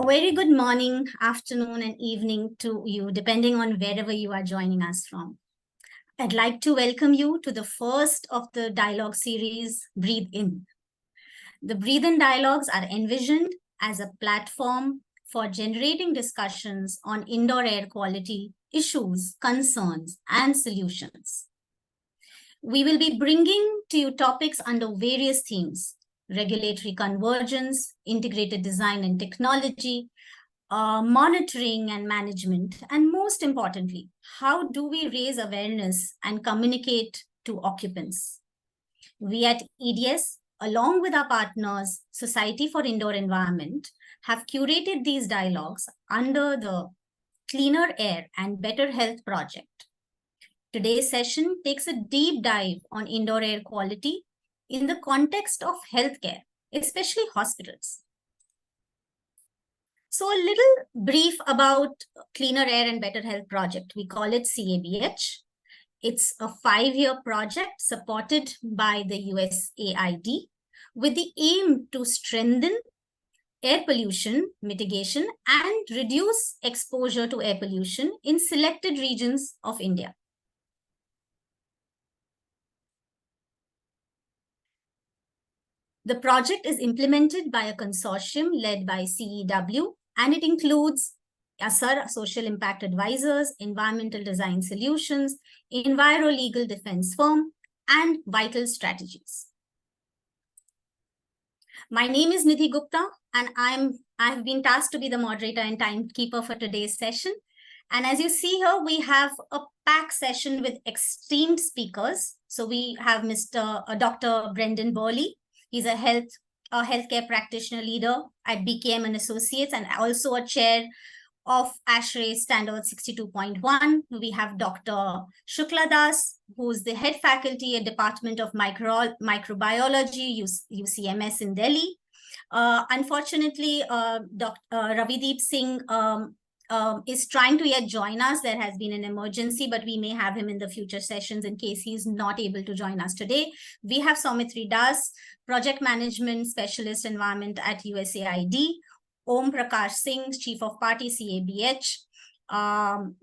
very good morning, afternoon, and evening to you, depending on wherever you are joining us from. I'd like to welcome you to the first of the dialogue series, Breathe In. The Breathe In dialogues are envisioned as a platform for generating discussions on indoor air quality issues, concerns, and solutions. We will be bringing to you topics under various themes: regulatory convergence, integrated design and technology, monitoring and management, and most importantly, how do we raise awareness and communicate to occupants? We at EDS, along with our partners, Society for Indoor Environment, have curated these dialogues under the Cleaner Air and Better Health project. Today's session takes a deep dive on indoor air quality in the context of healthcare, especially hospitals. So a little brief about Cleaner Air and Better Health project. We call it CABH. It's a 5-year project supported by the USAID with the aim to strengthen air pollution mitigation and reduce exposure to air pollution in selected regions of India. The project is implemented by a consortium led by CEW, and it includes ASAR, Social Impact Advisors, Environmental Design Solutions, Enviro Legal Defense Firm, and Vital Strategies. My name is Nidhi Gupta, and I have been tasked to be the moderator and timekeeper for today's session. And as you see here, we have a packed session with esteemed speakers. So we have Dr. Brendan Burley. He's a healthcare practitioner leader at BKM and Associates, and also a chair of ASHRAE Standard 62.1. We have Dr. Shukla Das, who's the head faculty at Department of Microbiology, UCMS in Delhi. Unfortunately, Dr. Ravideep Singh is trying to yet join us. There has been an emergency, but we may have him in the future sessions in case he's not able to join us today. We have Saumitri Das, Project Management Specialist Environment at USAID, Om Prakash Singh, Chief of Party CABH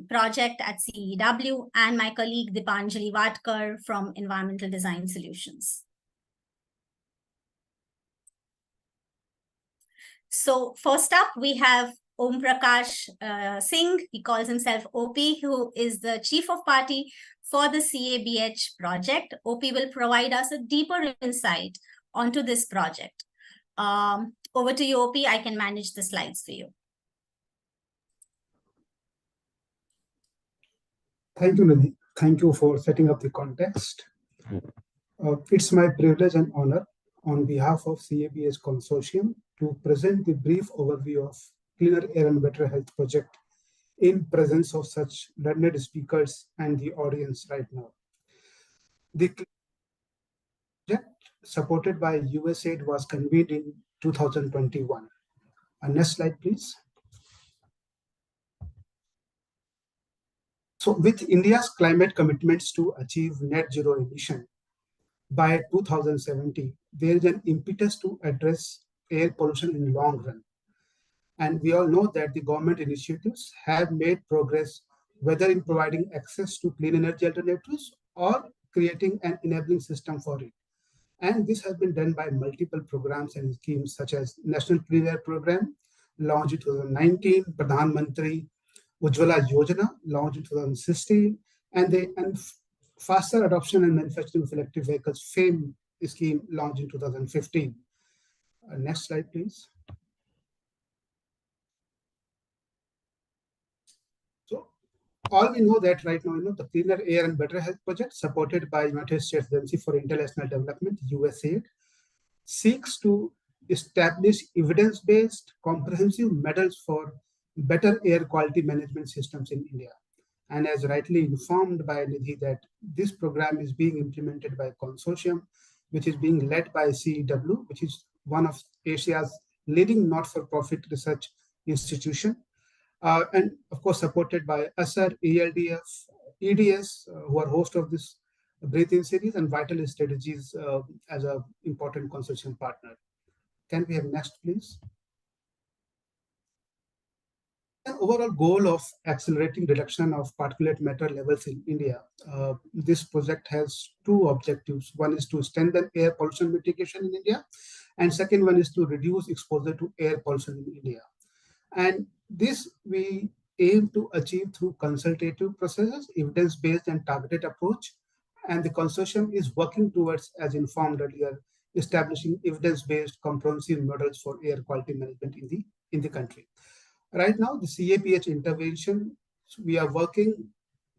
project at CEW, and my colleague Dipanjali Vadkar from Environmental Design Solutions. So first up, we have Om Prakash Singh. He calls himself OP, who is the Chief of Party for the CABH project. OP will provide us a deeper insight onto this project. Over to you, OP. I can manage the slides for you. Thank you, Nidhi. Thank you for setting up the context. It's my privilege and honor on behalf of CABH Consortium to present the brief overview of Cleaner Air and Better Health project in presence of such learned speakers and the audience right now. The project supported by USAID was convened in 2021. Next slide, please. So with India's climate commitments to achieve net zero emission by 2070, there is an impetus to address air pollution in the long run. And we all know that the government initiatives have made progress, whether in providing access to clean energy alternatives or creating an enabling system for it. And this has been done by multiple programs and schemes such as National Clean Air Program, launched in 2019, Pradhan Mantri Ujjwala Yojana, launched in 2016, and Faster Adoption and Manufacturing of Electric Vehicles, FAME scheme, launched in 2015. Next slide, please. So all we know that right now, the Cleaner Air and Better Health project, supported by United States Agency for International Development, USAID, seeks to establish evidence-based comprehensive models for better air quality management systems in India. And as rightly informed by Nidhi, that this program is being implemented by a consortium, which is being led by CEW, which is one of Asia's leading not-for-profit research institution. And of course, supported by ASAR, ELDF, EDS, who are host of this Breathe-In series, and Vital Strategies as an important consortium partner. Can we have next, please? An overall goal of accelerating reduction of particulate matter levels in India. This project has two objectives. One is to strengthen air pollution mitigation in India, and second one is to reduce exposure to air pollution in India. And this we aim to achieve through consultative processes, evidence-based and targeted approach. And the consortium is working towards, as informed earlier, establishing evidence-based comprehensive models for air quality management in the country. Right now, the CAPH intervention, we are working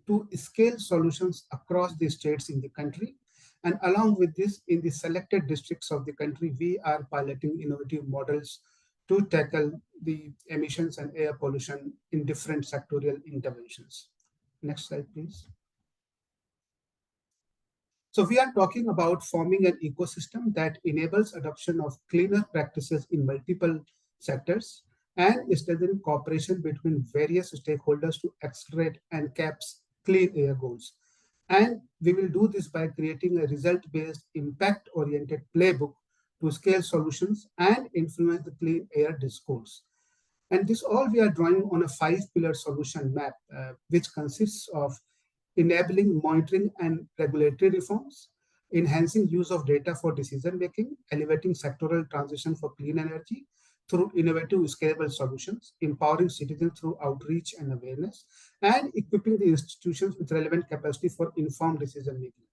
to scale solutions across the states in the country. And along with this, in the selected districts of the country, we are piloting innovative models to tackle the emissions and air pollution in different sectorial interventions. Next slide, please. So we are talking about forming an ecosystem that enables adoption of cleaner practices in multiple sectors and strengthening cooperation between various stakeholders to accelerate and caps clean air goals. And we will do this by creating a result-based, impact-oriented playbook to scale solutions and influence the clean air discourse. And this all we are drawing on a 5-pillar solution map, which consists of enabling monitoring and regulatory reforms, enhancing use of data for decision making, elevating sectoral transition for clean energy through innovative scalable solutions, empowering citizens through outreach and awareness, and equipping the institutions with relevant capacity for informed decision making.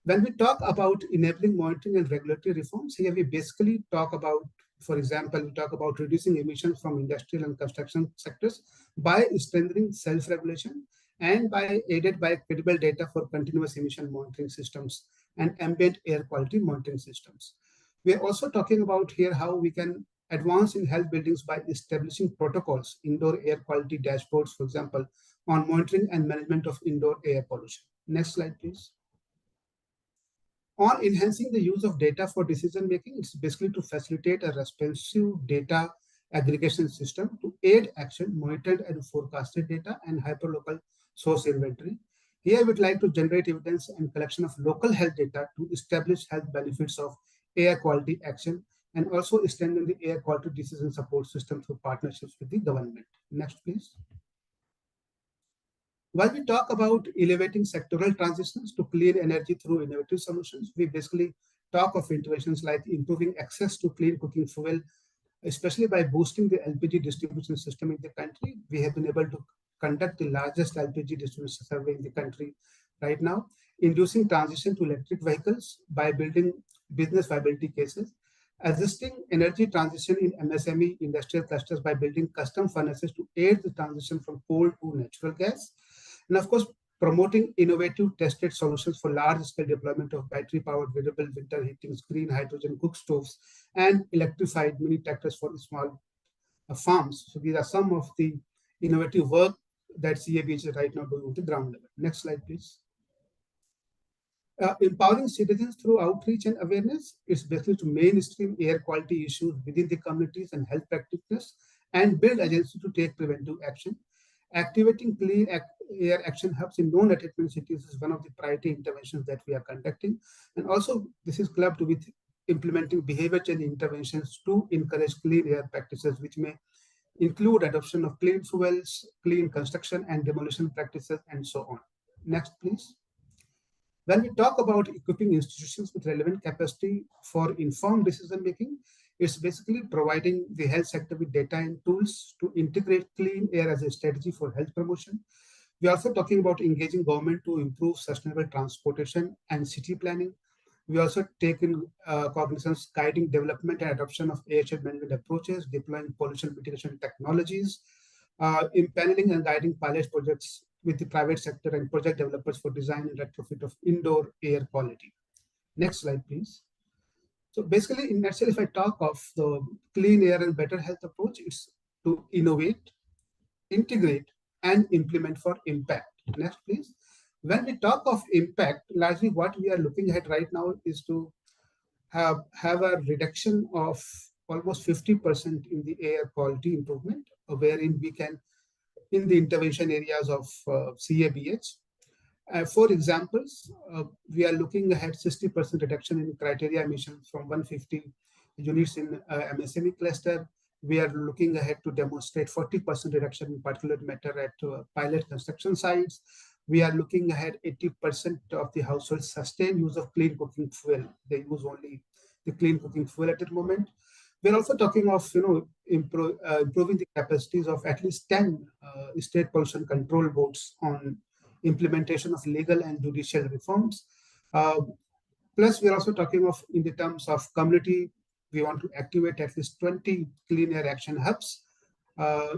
When we talk about enabling monitoring and regulatory reforms, here we basically talk about, for example, we talk about reducing emissions from industrial and construction sectors by strengthening self-regulation and aided by credible data for continuous emission monitoring systems and ambient air quality monitoring systems. We are also talking about here how we can advance in health buildings by establishing protocols, indoor air quality dashboards, for example, on monitoring and management of indoor air pollution. Next slide, please. On enhancing the use of data for decision making, it's basically to facilitate a responsive data aggregation system to aid action, monitored and forecasted data, and hyperlocal source inventory. Here, we'd like to generate evidence and collection of local health data to establish health benefits of air quality action, and also strengthen the air quality decision support system through partnerships with the government. Next, please. While we talk about elevating sectoral transitions to clean energy through innovative solutions, we basically talk of interventions like improving access to clean cooking fuel, especially by boosting the LPG distribution system in the country. We have been able to conduct the largest LPG distribution survey in the country right now, inducing transition to electric vehicles by building business viability cases, assisting energy transition in MSME industrial clusters by building custom furnaces to aid the transition from coal to natural gas, and of course, promoting innovative tested solutions for large-scale deployment of battery-powered variable winter heatings, green hydrogen cook stoves, and electrified mini tractors for small farms. So these are some of the innovative work that CAPH is right now doing at the ground level. Next slide, please. Empowering citizens through outreach and awareness is basically to mainstream air quality issues within the communities and health practitioners and build agency to take preventive action. Activating clean air action hubs in non-attainment cities is one of the priority interventions that we are conducting. And also, this is clubbed with implementing behavior change interventions to encourage clean air practices, which may include adoption of clean fuels, clean construction and demolition practices, and so on. Next, please. When we talk about equipping institutions with relevant capacity for informed decision making, it's basically providing the health sector with data and tools to integrate clean air as a strategy for health promotion. We're also talking about engaging government to improve sustainable transportation and city planning. We also take in cognizance guiding development and adoption of airshed management approaches, deploying pollution mitigation technologies, impaneling and guiding pilot projects with the private sector and project developers for design and retrofit of indoor air quality. Next slide, please. So basically, in nutshell, if I talk of the clean air and better health approach, it's to innovate, integrate, and implement for impact. Next, please. When we talk of impact, largely what we are looking at right now is to have a reduction of almost 50% in the air quality improvement, wherein we can, in the intervention areas of CAPH. For examples, we are looking at 60% reduction in criteria emissions from 150 units in MSME cluster, We are looking ahead to demonstrate 40% reduction in particulate matter at pilot construction sites. We are looking ahead 80% of the households sustain use of clean cooking fuel. They use only the clean cooking fuel at the moment. We're also talking of improving the capacities of at least 10 state pollution control boards on implementation of legal and judicial reforms. Plus, we're also talking of in the terms of community, we want to activate at least 20 clean air action hubs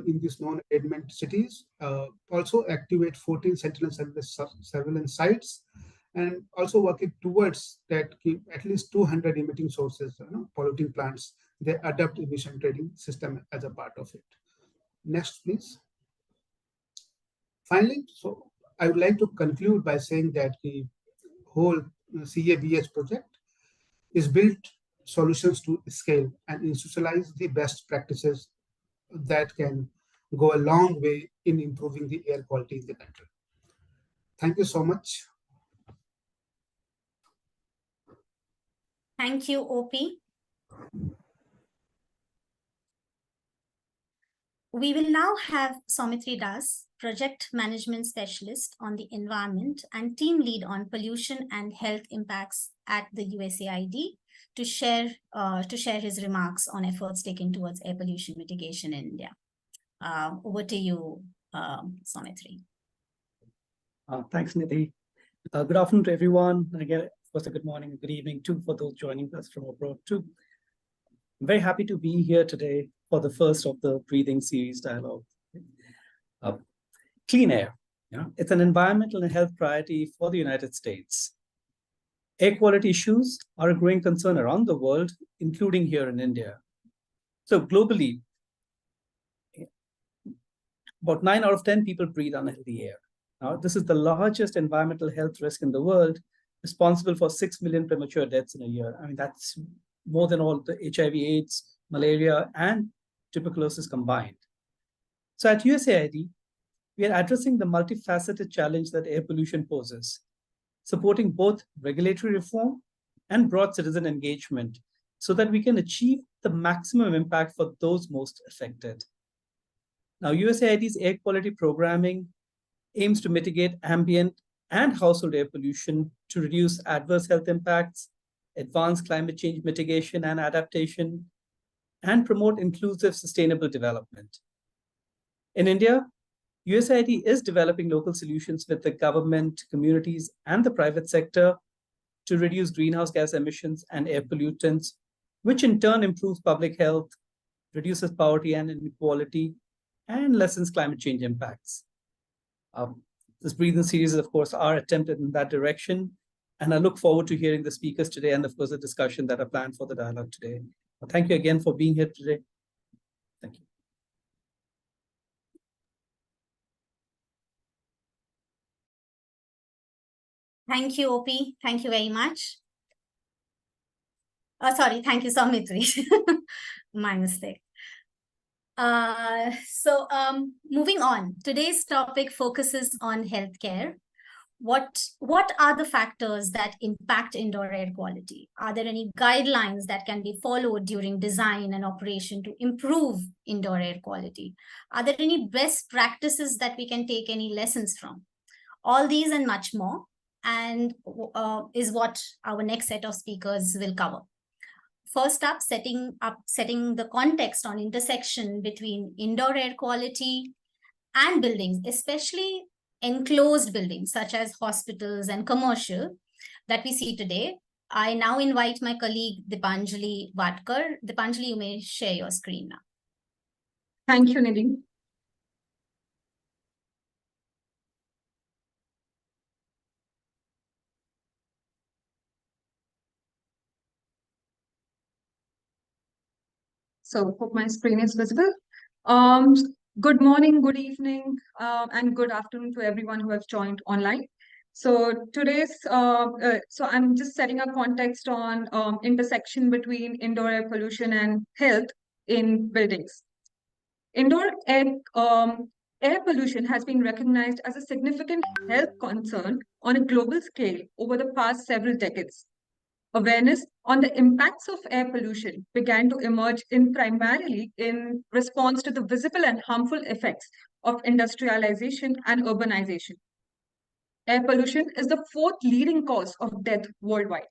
in these non-attainment cities. Also activate 14 sentinel surveillance sites, and also working towards that keep at least 200 emitting sources, polluting plants, they adopt emission trading system as a part of it. Next, please. Finally, so I would like to conclude by saying that the whole CABH project is built solutions to scale and institutionalize the best practices that can go a long way in improving the air quality in the country. Thank you so much. Thank you, OP. We will now have Saumitri Das, Project Management Specialist on the Environment and Team Lead on Pollution and Health Impacts at the USAID, to share his remarks on efforts taken towards air pollution mitigation in India. Over to you, Saumitri. Thanks, Nidhi. Good afternoon to everyone. And again, of course, a good morning, good evening too for those joining us from abroad too. I'm very happy to be here today for the first of the Breathing series dialogue. Clean air, it's an environmental and health priority for the United States. Air quality issues are a growing concern around the world, including here in India. So globally, about 9 out of 10 people breathe unhealthy air. Now, this is the largest environmental health risk in the world, responsible for 6 million premature deaths in a year. I mean, that's more than all the HIV/AIDS, malaria, and tuberculosis combined. So at USAID, we are addressing the multifaceted challenge that air pollution poses, supporting both regulatory reform and broad citizen engagement so that we can achieve the maximum impact for those most affected. Now, USAID's air quality programming aims to mitigate ambient and household air pollution to reduce adverse health impacts, advance climate change mitigation and adaptation, and promote inclusive, sustainable development. In India, USAID is developing local solutions with the government, communities, and the private sector to reduce greenhouse gas emissions and air pollutants, which in turn improves public health, reduces poverty and inequality, and lessens climate change impacts. This Breathing series is, of course, our attempt in that direction, and I look forward to hearing the speakers today and, of course, the discussion that are planned for the dialogue today. Thank you again for being here today. Thank you. Thank you, OP. Thank you very much. Sorry, thank you, Saumitri. My mistake. Moving on, today's topic focuses on healthcare. What are the factors that impact indoor air quality? Are there any guidelines that can be followed during design and operation to improve indoor air quality? Are there any best practices that we can take any lessons from? All these and much more, and is what our next set of speakers will cover. First up, setting the context on intersection between indoor air quality and buildings, especially enclosed buildings such as hospitals and commercial that we see today. I now invite my colleague Dipanjali Vatkar. Dipanjali, you may share your screen now. Thank you, Nidhi. So hope my screen is visible. Good morning, good evening, and good afternoon to everyone who has joined online. So today's, so I'm just setting a context on intersection between indoor air pollution and health in buildings. Indoor air pollution has been recognized as a significant health concern on a global scale over the past several decades. Awareness on the impacts of air pollution began to emerge primarily in response to the visible and harmful effects of industrialization and urbanization. Air pollution is the fourth leading cause of death worldwide.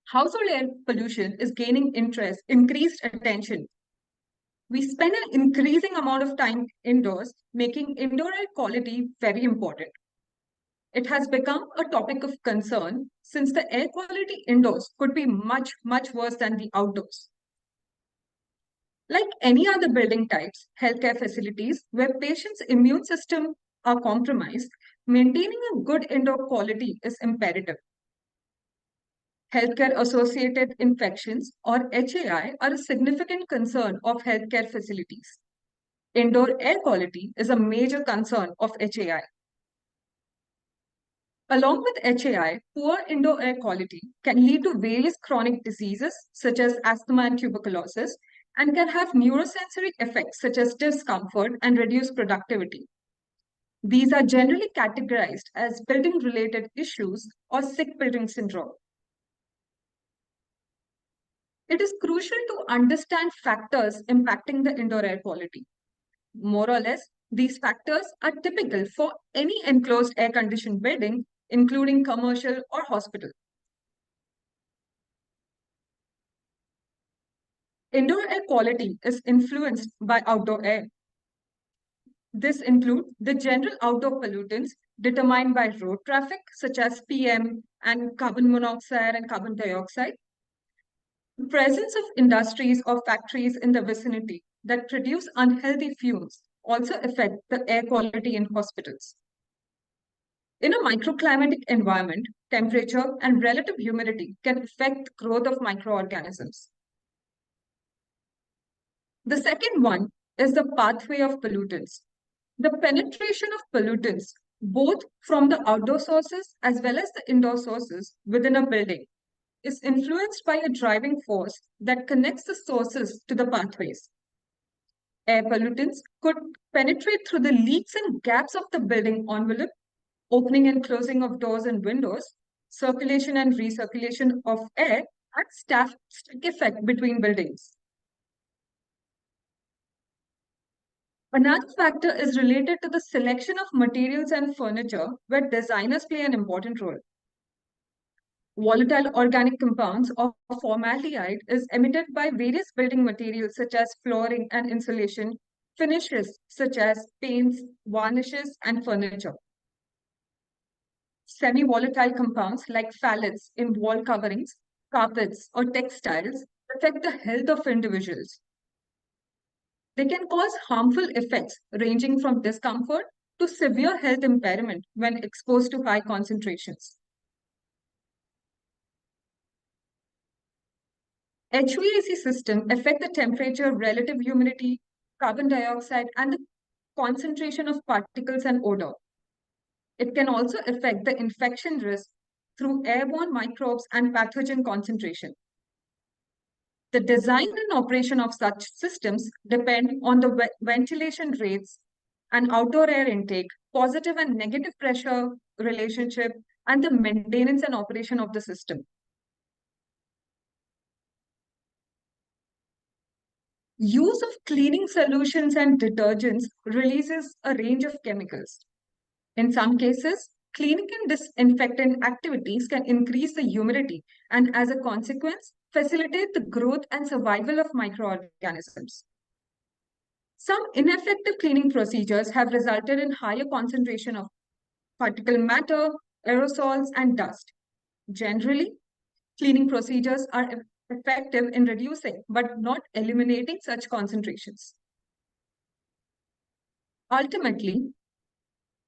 Household air pollution is gaining increased attention. We spend an increasing amount of time indoors, making indoor air quality very important. It has become a topic of concern since the air quality indoors could be much, much worse than the outdoors. Like any other building types, healthcare facilities where patients' immune system are compromised, maintaining a good indoor quality is imperative. Healthcare-associated infections, or HAI, are a significant concern of healthcare facilities. Indoor air quality is a major concern of HAI. Along with HAI, poor indoor air quality can lead to various chronic diseases such as asthma and tuberculosis, and can have neurosensory effects such as discomfort and reduced productivity. These are generally categorized as building-related issues or sick building syndrome. It is crucial to understand factors impacting the indoor air quality. More or less, these factors are typical for any enclosed air-conditioned building, including commercial or hospital. Indoor air quality is influenced by outdoor air. This includes the general outdoor pollutants determined by road traffic, such as PM and carbon monoxide and carbon dioxide. The presence of industries or factories in the vicinity that produce unhealthy fumes also affect the air quality in hospitals. In a microclimatic environment, temperature and relative humidity can affect the growth of microorganisms. The second one is the pathway of pollutants. The penetration of pollutants, both from the outdoor sources as well as the indoor sources within a building, is influenced by a driving force that connects the sources to the pathways. Air pollutants could penetrate through the leaks and gaps of the building envelope, opening and closing of doors and windows, circulation and recirculation of air, and stack effect between buildings. Another factor is related to the selection of materials and furniture, where designers play an important role. Volatile organic compounds or formaldehyde is emitted by various building materials such as flooring and insulation, finishes such as paints, varnishes, and furniture. Semi-volatile compounds like phthalates in wall coverings, carpets, or textiles affect the health of individuals. They can cause harmful effects ranging from discomfort to severe health impairment when exposed to high concentrations. HVAC system affect the temperature, relative humidity, carbon dioxide, and the concentration of particles and odor. It can also affect the infection risk through airborne microbes and pathogen concentration. The design and operation of such systems depend on the ventilation rates and outdoor air intake, positive and negative pressure relationship, and the maintenance and operation of the system. Use of cleaning solutions and detergents releases a range of chemicals. In some cases, cleaning and disinfectant activities can increase the humidity and, as a consequence, facilitate the growth and survival of microorganisms. Some ineffective cleaning procedures have resulted in higher concentration of particulate matter, aerosols, and dust. Generally, cleaning procedures are effective in reducing but not eliminating such concentrations. Ultimately,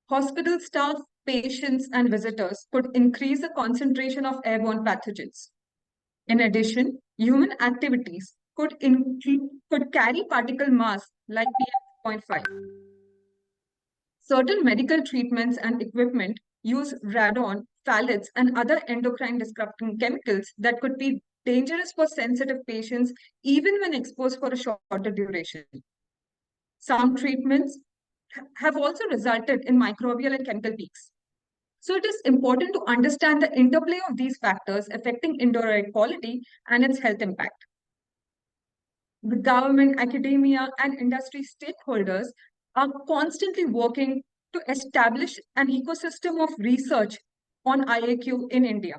hospital staff, patients, and visitors could increase the concentration of airborne pathogens. In addition, human activities could carry particle mass like PM2.5. Certain medical treatments and equipment use radon, phthalates, and other endocrine disrupting chemicals that could be dangerous for sensitive patients even when exposed for a shorter duration. Some treatments have also resulted in microbial and chemical peaks. So it is important to understand the interplay of these factors affecting indoor air quality and its health impact. The government, academia, and industry stakeholders are constantly working to establish an ecosystem of research on IAQ in India.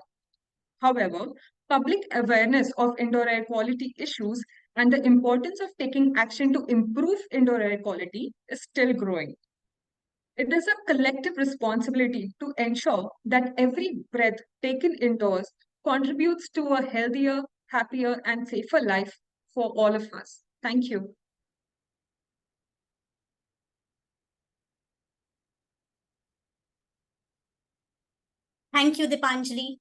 However, public awareness of indoor air quality issues and the importance of taking action to improve indoor air quality is still growing. It is a collective responsibility to ensure that every breath taken indoors contributes to a healthier, happier, and safer life for all of us. Thank you. Thank you, Dipanjali.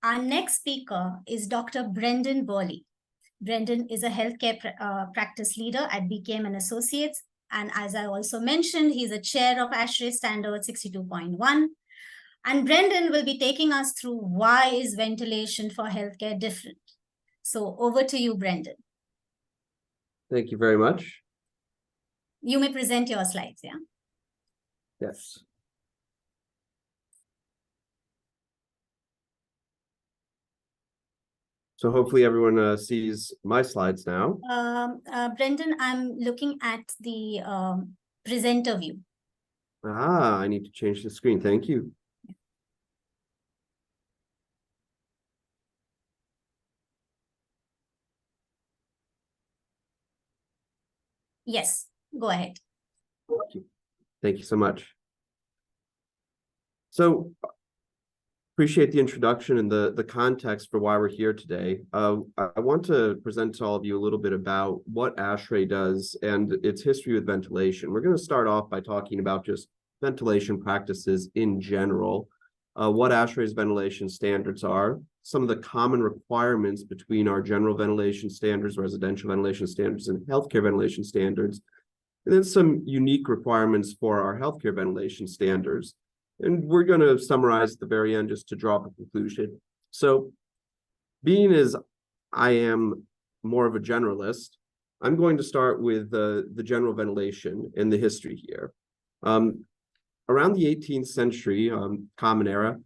Our next speaker is Dr. Brendan Burley. Brendan is a healthcare practice leader at BKM and Associates. And as I also mentioned, he's a chair of ASHRAE Standard 62.1. And Brendan will be taking us through why is ventilation for healthcare different. So over to you, Brendan. Thank you very much. You may present your slides, yeah? Yes. So hopefully everyone sees my slides now. Brendan, I'm looking at the presenter view. Ah, I need to change the screen. Thank you. Yes, go ahead. Thank you so much. So appreciate the introduction and the context for why we're here today. I want to present to all of you a little bit about what ASHRAE does and its history with ventilation. We're going to start off by talking about just ventilation practices in general, what ASHRAE's ventilation standards are, some of the common requirements between our general ventilation standards, residential ventilation standards, and healthcare ventilation standards, and then some unique requirements for our healthcare ventilation standards. And we're going to summarize at the very end just to draw up a conclusion. So being as I am more of a generalist, I'm going to start with the general ventilation and the history here. Around the 18th century, Common Era,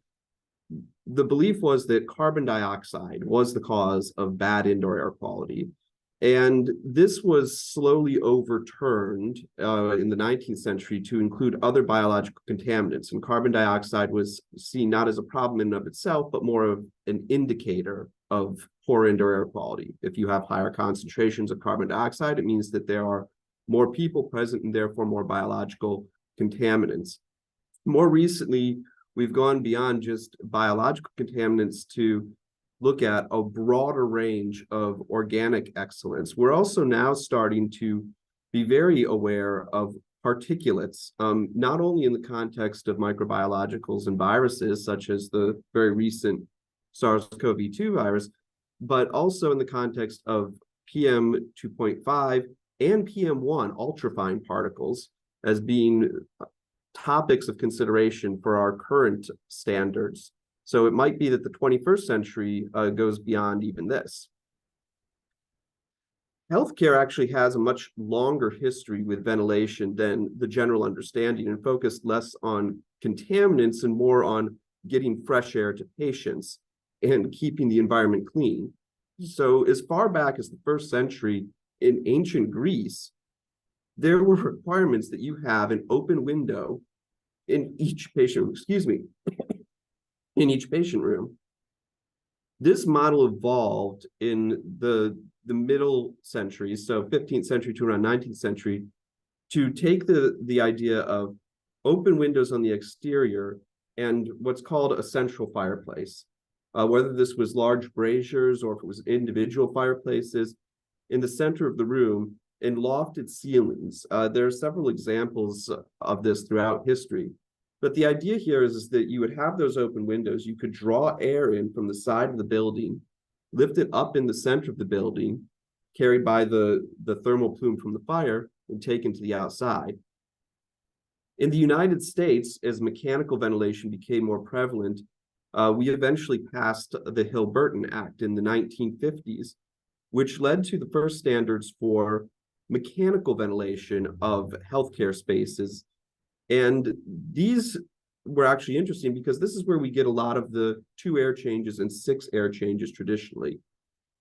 the belief was that carbon dioxide was the cause of bad indoor air quality. And this was slowly overturned in the 19th century to include other biological contaminants. And carbon dioxide was seen not as a problem in and of itself, but more of an indicator of poor indoor air quality. If you have higher concentrations of carbon dioxide, it means that there are more people present and therefore more biological contaminants. More recently, we've gone beyond just biological contaminants to look at a broader range of organic excellence. We're also now starting to be very aware of particulates, not only in the context of microbiologicals and viruses, such as the very recent SARS-CoV-2 virus, but also in the context of PM 2.5 and PM1 ultrafine particles as being topics of consideration for our current standards. So it might be that the 21st century goes beyond even this. Healthcare actually has a much longer history with ventilation than the general understanding and focused less on contaminants and more on getting fresh air to patients and keeping the environment clean. So as far back as the 1st century in ancient Greece, there were requirements that you have an open window in each patient, in each patient room. This model evolved in the middle centuries, so 15th century to around 19th century, to take the idea of open windows on the exterior and what's called a central fireplace. Whether this was large braziers or if it was individual fireplaces in the center of the room in lofted ceilings. There are several examples of this throughout history. But the idea here is that you would have those open windows. You could draw air in from the side of the building, lift it up in the center of the building, carried by the thermal plume from the fire, and taken to the outside. In the United States, as mechanical ventilation became more prevalent, we eventually passed the Hill-Burton Act in the 1950s, which led to the first standards for mechanical ventilation of healthcare spaces. And these were actually interesting because this is where we get a lot of the 2 air changes and 6 air changes traditionally.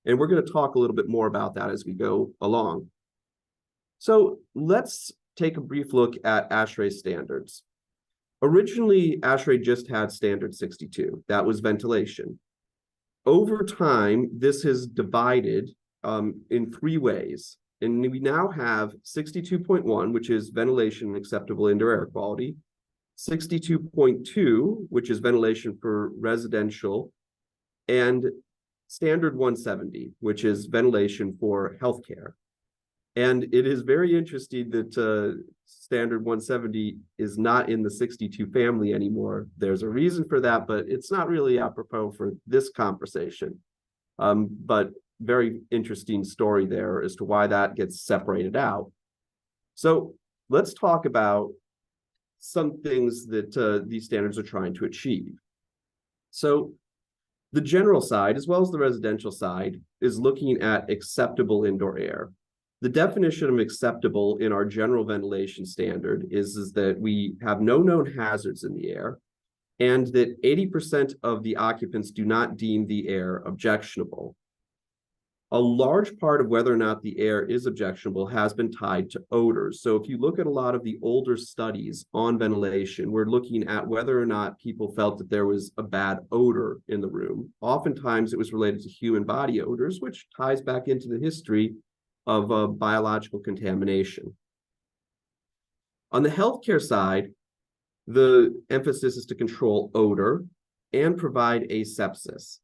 And we're going to talk a little bit more about that as we go along. So let's take a brief look at ASHRAE standards. Originally, ASHRAE just had standard 62. That was ventilation. Over time, this has divided in 3 ways. And we now have 62.1, which is ventilation and acceptable indoor air quality, 62.2, which is ventilation for residential, and standard 170, which is ventilation for healthcare. And it is very interesting that standard 170 is not in the 62 family anymore. There's a reason for that, but it's not really apropos for this conversation. But very interesting story there as to why that gets separated out. So let's talk about some things that these standards are trying to achieve. So the general side, as well as the residential side, is looking at acceptable indoor air. The definition of acceptable in our general ventilation standard is that we have no known hazards in the air, and that 80% of the occupants do not deem the air objectionable. A large part of whether or not the air is objectionable has been tied to odors. So if you look at a lot of the older studies on ventilation, we're looking at whether or not people felt that there was a bad odor in the room. Oftentimes it was related to human body odors, which ties back into the history of biological contamination. On the healthcare side, the emphasis is to control odor and provide asepsis.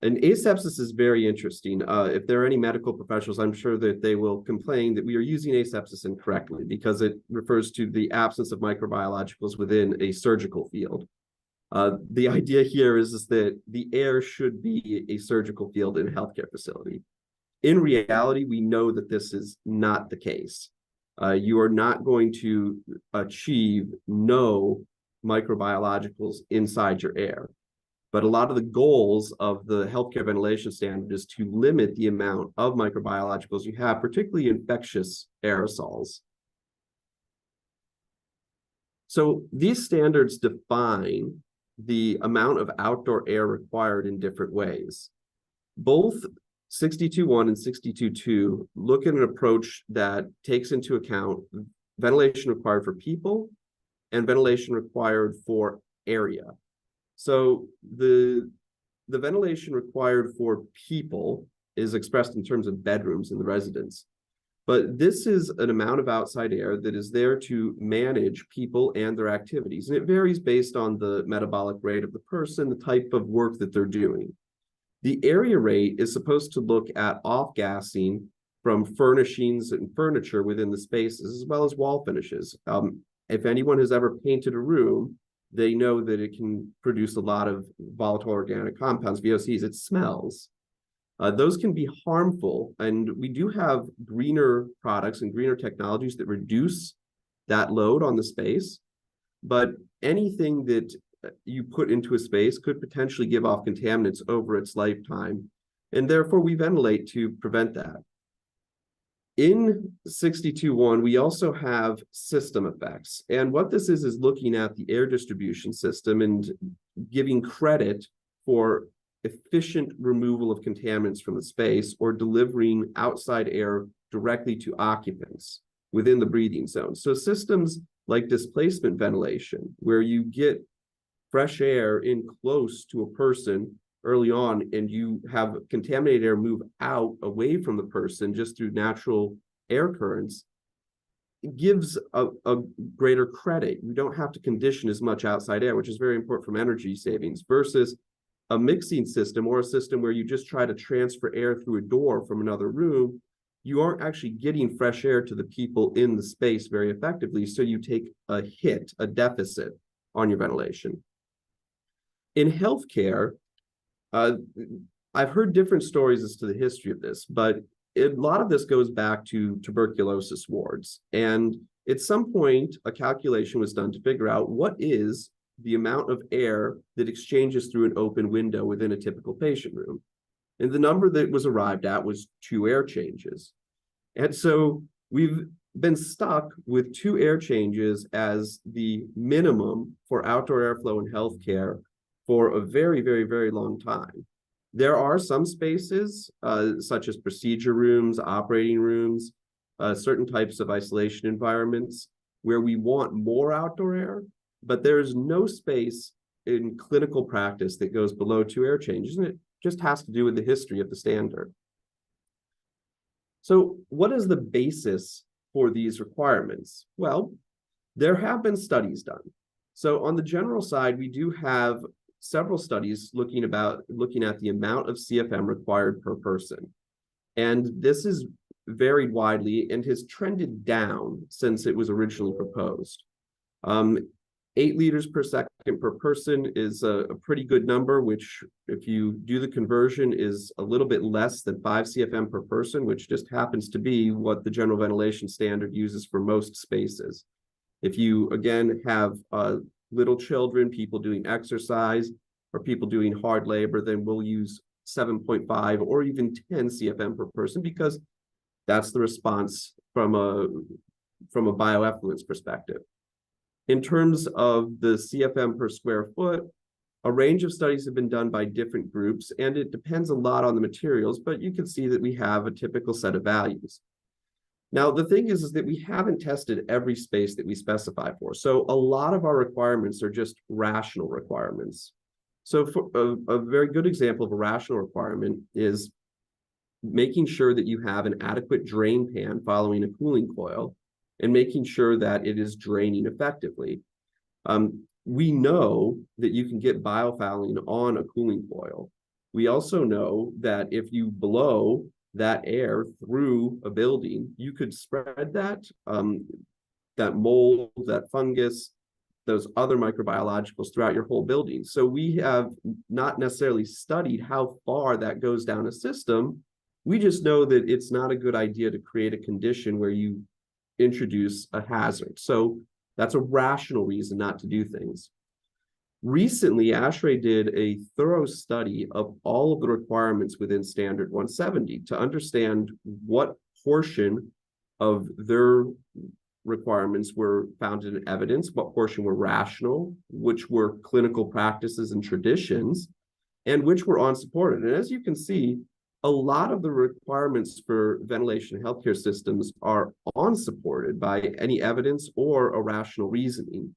And asepsis is very interesting. If there are any medical professionals, I'm sure that they will complain that we are using asepsis incorrectly because it refers to the absence of microbiologicals within a surgical field. The idea here is that the air should be a surgical field in a healthcare facility. In reality, we know that this is not the case. You are not going to achieve no microbiologicals inside your air. But a lot of the goals of the healthcare ventilation standard is to limit the amount of microbiologicals you have, particularly infectious aerosols. So these standards define the amount of outdoor air required in different ways. Both 62.1 and 62.2 look at an approach that takes into account ventilation required for people and ventilation required for area. So the ventilation required for people is expressed in terms of bedrooms in the residence. But this is an amount of outside air that is there to manage people and their activities. And it varies based on the metabolic rate of the person, the type of work that they're doing. The area rate is supposed to look at off-gassing from furnishings and furniture within the spaces, as well as wall finishes. If anyone has ever painted a room, they know that it can produce a lot of volatile organic compounds, VOCs. It smells. Those can be harmful, and we do have greener products and greener technologies that reduce that load on the space, but anything that you put into a space could potentially give off contaminants over its lifetime, and therefore we ventilate to prevent that. In 62.1, we also have system effects. And what this is looking at the air distribution system and giving credit for efficient removal of contaminants from the space or delivering outside air directly to occupants within the breathing zone. So systems like displacement ventilation, where you get fresh air in close to a person early on, and you have contaminated air move out away from the person just through natural air currents, it gives a greater credit. You don't have to condition as much outside air, which is very important from energy savings, versus a mixing system or a system where you just try to transfer air through a door from another room. You aren't actually getting fresh air to the people in the space very effectively, so you take a hit, a deficit on your ventilation. In healthcare, I've heard different stories as to the history of this, but a lot of this goes back to tuberculosis wards. And at some point, a calculation was done to figure out what is the amount of air that exchanges through an open window within a typical patient room. And the number that was arrived at was 2 air changes. And so we've been stuck with 2 air changes as the minimum for outdoor airflow in healthcare for a very, very, very long time. There are some spaces, such as procedure rooms, operating rooms, certain types of isolation environments where we want more outdoor air, but there is no space in clinical practice that goes below 2 air changes, and it just has to do with the history of the standard. So what is the basis for these requirements? Well, there have been studies done. So on the general side, we do have several studies looking at the amount of CFM required per person. And this is varied widely and has trended down since it was originally proposed. 8 liters per second per person is a pretty good number, which if you do the conversion is a little bit less than 5 CFM per person, which just happens to be what the general ventilation standard uses for most spaces. If you, again, have little children, people doing exercise, or people doing hard labor, then we'll use 7.5 or even 10 CFM per person, because that's the response from a bioeffluence perspective. In terms of the CFM per square foot, a range of studies have been done by different groups, and it depends a lot on the materials, but you can see that we have a typical set of values. Now, the thing is that we haven't tested every space that we specify for. So a lot of our requirements are just rational requirements. So for a very good example of a rational requirement is making sure that you have an adequate drain pan following a cooling coil and making sure that it is draining effectively. We know that you can get biofouling on a cooling coil. We also know that if you blow that air through a building, you could spread that mold, that fungus, those other microbiologicals throughout your whole building. So we have not necessarily studied how far that goes down a system. We just know that it's not a good idea to create a condition where you introduce a hazard. So that's a rational reason not to do things. Recently, ASHRAE did a thorough study of all of the requirements within Standard 170 to understand what portion of their requirements were founded in evidence, what portion were rational, which were clinical practices and traditions, and which were unsupported. And as you can see, a lot of the requirements for ventilation in healthcare systems are unsupported by any evidence or a rational reasoning.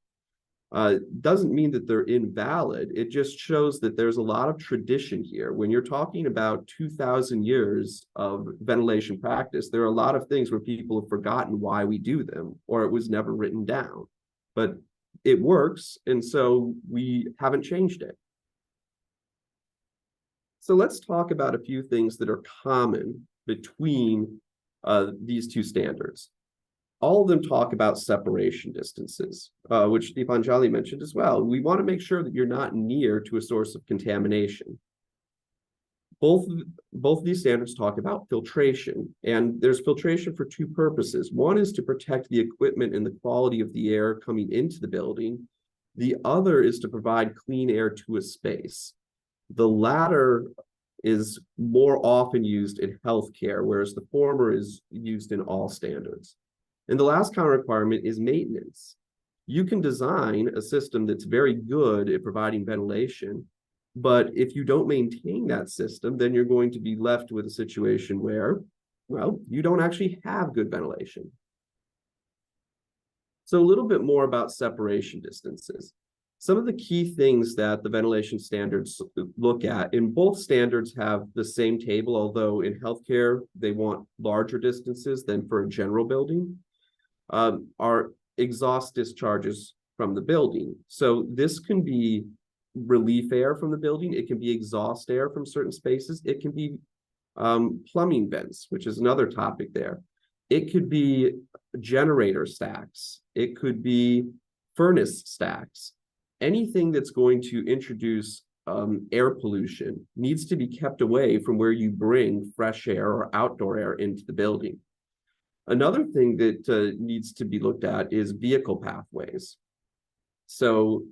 Doesn't mean that they're invalid. It just shows that there's a lot of tradition here. When you're talking about 2,000 years of ventilation practice, there are a lot of things where people have forgotten why we do them, or it was never written down. But it works, and so we haven't changed it. So let's talk about a few things that are common between these two standards. All of them talk about separation distances, which Deepanjali mentioned as well. We want to make sure that you're not near to a source of contamination. Both these standards talk about filtration, and there's filtration for 2 purposes. One is to protect the equipment and the quality of the air coming into the building. The other is to provide clean air to a space. The latter is more often used in healthcare, whereas the former is used in all standards. And the last common requirement is maintenance. You can design a system that's very good at providing ventilation, but if you don't maintain that system, then you're going to be left with a situation where, well, you don't actually have good ventilation. So a little bit more about separation distances. Some of the key things that the ventilation standards look at, and both standards have the same table, although in healthcare, they want larger distances than for a general building, are exhaust discharges from the building. So this can be relief air from the building. It can be exhaust air from certain spaces. It can be plumbing vents, which is another topic there. It could be generator stacks. It could be furnace stacks. Anything that's going to introduce air pollution needs to be kept away from where you bring fresh air or outdoor air into the building. Another thing that needs to be looked at is vehicle pathways. So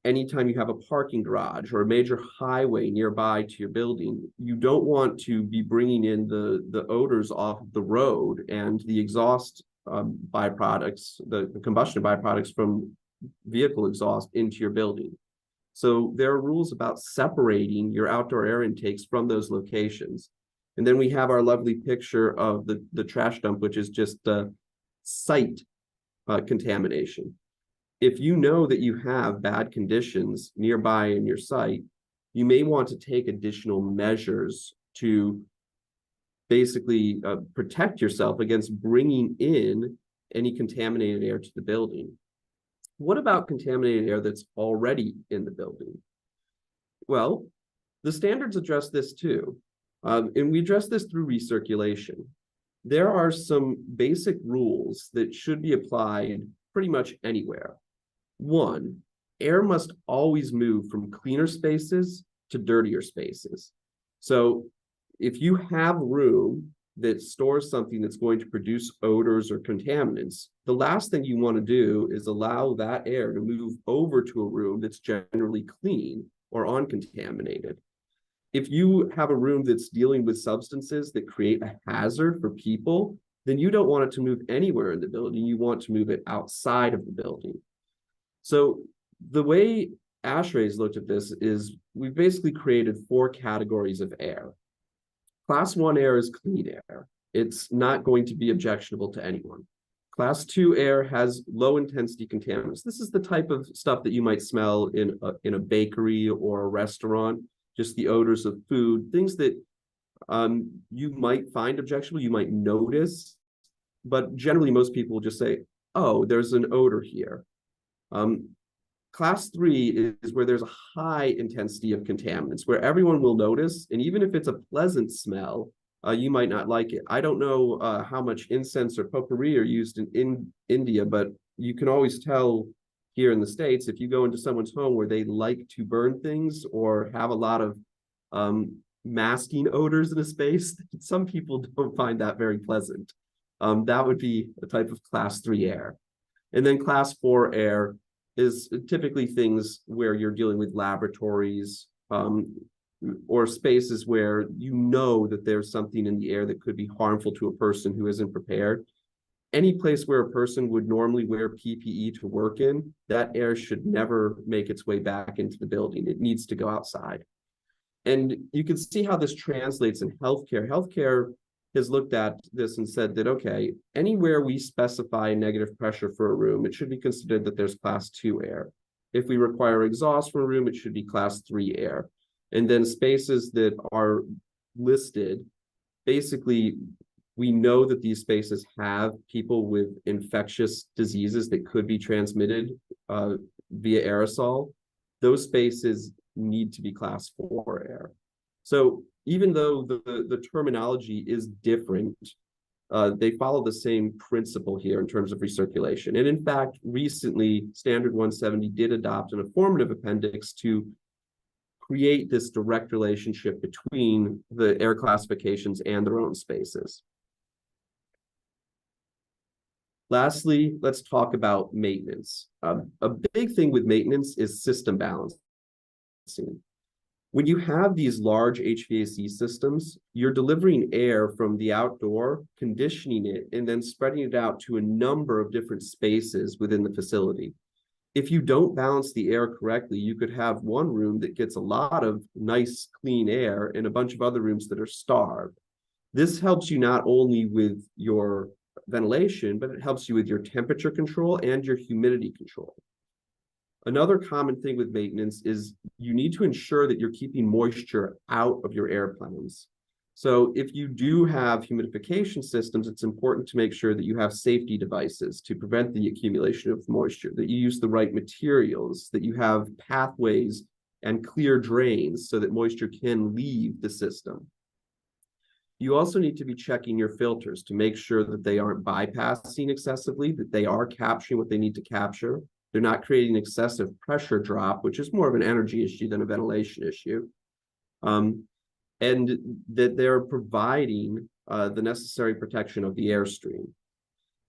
anytime you have a parking garage or a major highway nearby to your building, you don't want to be bringing in the odors off the road and the exhaust byproducts, the combustion byproducts from vehicle exhaust into your building. So there are rules about separating your outdoor air intakes from those locations. And then we have our lovely picture of the trash dump, which is just site contamination. If you know that you have bad conditions nearby in your site, you may want to take additional measures to basically protect yourself against bringing in any contaminated air to the building. What about contaminated air that's already in the building? Well, the standards address this too, and we address this through recirculation. There are some basic rules that should be applied pretty much anywhere. One, air must always move from cleaner spaces to dirtier spaces. So if you have room that stores something that's going to produce odors or contaminants, the last thing you want to do is allow that air to move over to a room that's generally clean or uncontaminated. If you have a room that's dealing with substances that create a hazard for people, then you don't want it to move anywhere in the building. You want to move it outside of the building. So the way ASHRAE's looked at this is we've basically created 4 categories of air. Class 1 air is clean air. It's not going to be objectionable to anyone. Class 2 air has low intensity contaminants. This is the type of stuff that you might smell in a bakery or a restaurant, just the odors of food, things that you might find objectionable, you might notice, but generally most people will just say, oh, there's an odor here. Class 3 is where there's a high intensity of contaminants, where everyone will notice, and even if it's a pleasant smell, you might not like it. I don't know how much incense or potpourri are used in India, but you can always tell here in the States, if you go into someone's home where they like to burn things or have a lot of masking odors in a space, some people don't find that very pleasant. That would be a type of class 3 air. And then class 4 air is typically things where you're dealing with laboratories or spaces where you know that there's something in the air that could be harmful to a person who isn't prepared. Any place where a person would normally wear PPE to work in, that air should never make its way back into the building. It needs to go outside. And you can see how this translates in healthcare. Healthcare has looked at this and said that, okay, anywhere we specify negative pressure for a room, it should be considered that there's class 2 air. If we require exhaust from a room, it should be class 3 air. And then spaces that are listed, basically, we know that these spaces have people with infectious diseases that could be transmitted via aerosol. Those spaces need to be class 4 air. So even though the terminology is different, they follow the same principle here in terms of recirculation. And in fact, recently, Standard 170 did adopt an informative appendix to create this direct relationship between the air classifications and their own spaces. Lastly, let's talk about maintenance. A big thing with maintenance is system balancing. When you have these large HVAC systems, you're delivering air from the outdoor, conditioning it, and then spreading it out to a number of different spaces within the facility. If you don't balance the air correctly, you could have one room that gets a lot of nice, clean air and a bunch of other rooms that are starved. This helps you not only with your ventilation, but it helps you with your temperature control and your humidity control. Another common thing with maintenance is you need to ensure that you're keeping moisture out of your air plans. So if you do have humidification systems, it's important to make sure that you have safety devices to prevent the accumulation of moisture, that you use the right materials, that you have pathways and clear drains so that moisture can leave the system. You also need to be checking your filters to make sure that they aren't bypassing excessively, that they are capturing what they need to capture. They're not creating excessive pressure drop, which is more of an energy issue than a ventilation issue. And that they're providing the necessary protection of the airstream.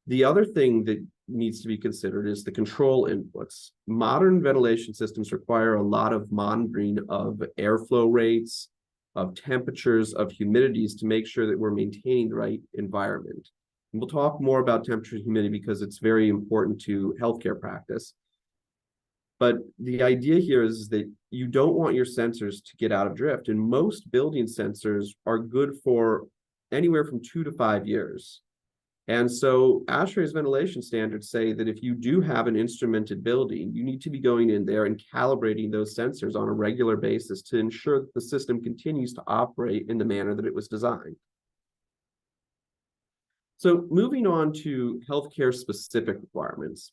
The other thing that needs to be considered is the control inputs. Modern ventilation systems require a lot of monitoring of airflow rates, of temperatures, of humidities to make sure that we're maintaining the right environment. And we'll talk more about temperature and humidity because it's very important to healthcare practice. But the idea here is that you don't want your sensors to get out of drift. And most building sensors are good for anywhere from 2 to 5 years. And so ASHRAE's ventilation standards say that if you do have an instrumented building, you need to be going in there and calibrating those sensors on a regular basis to ensure that the system continues to operate in the manner that it was designed. So moving on to healthcare specific requirements.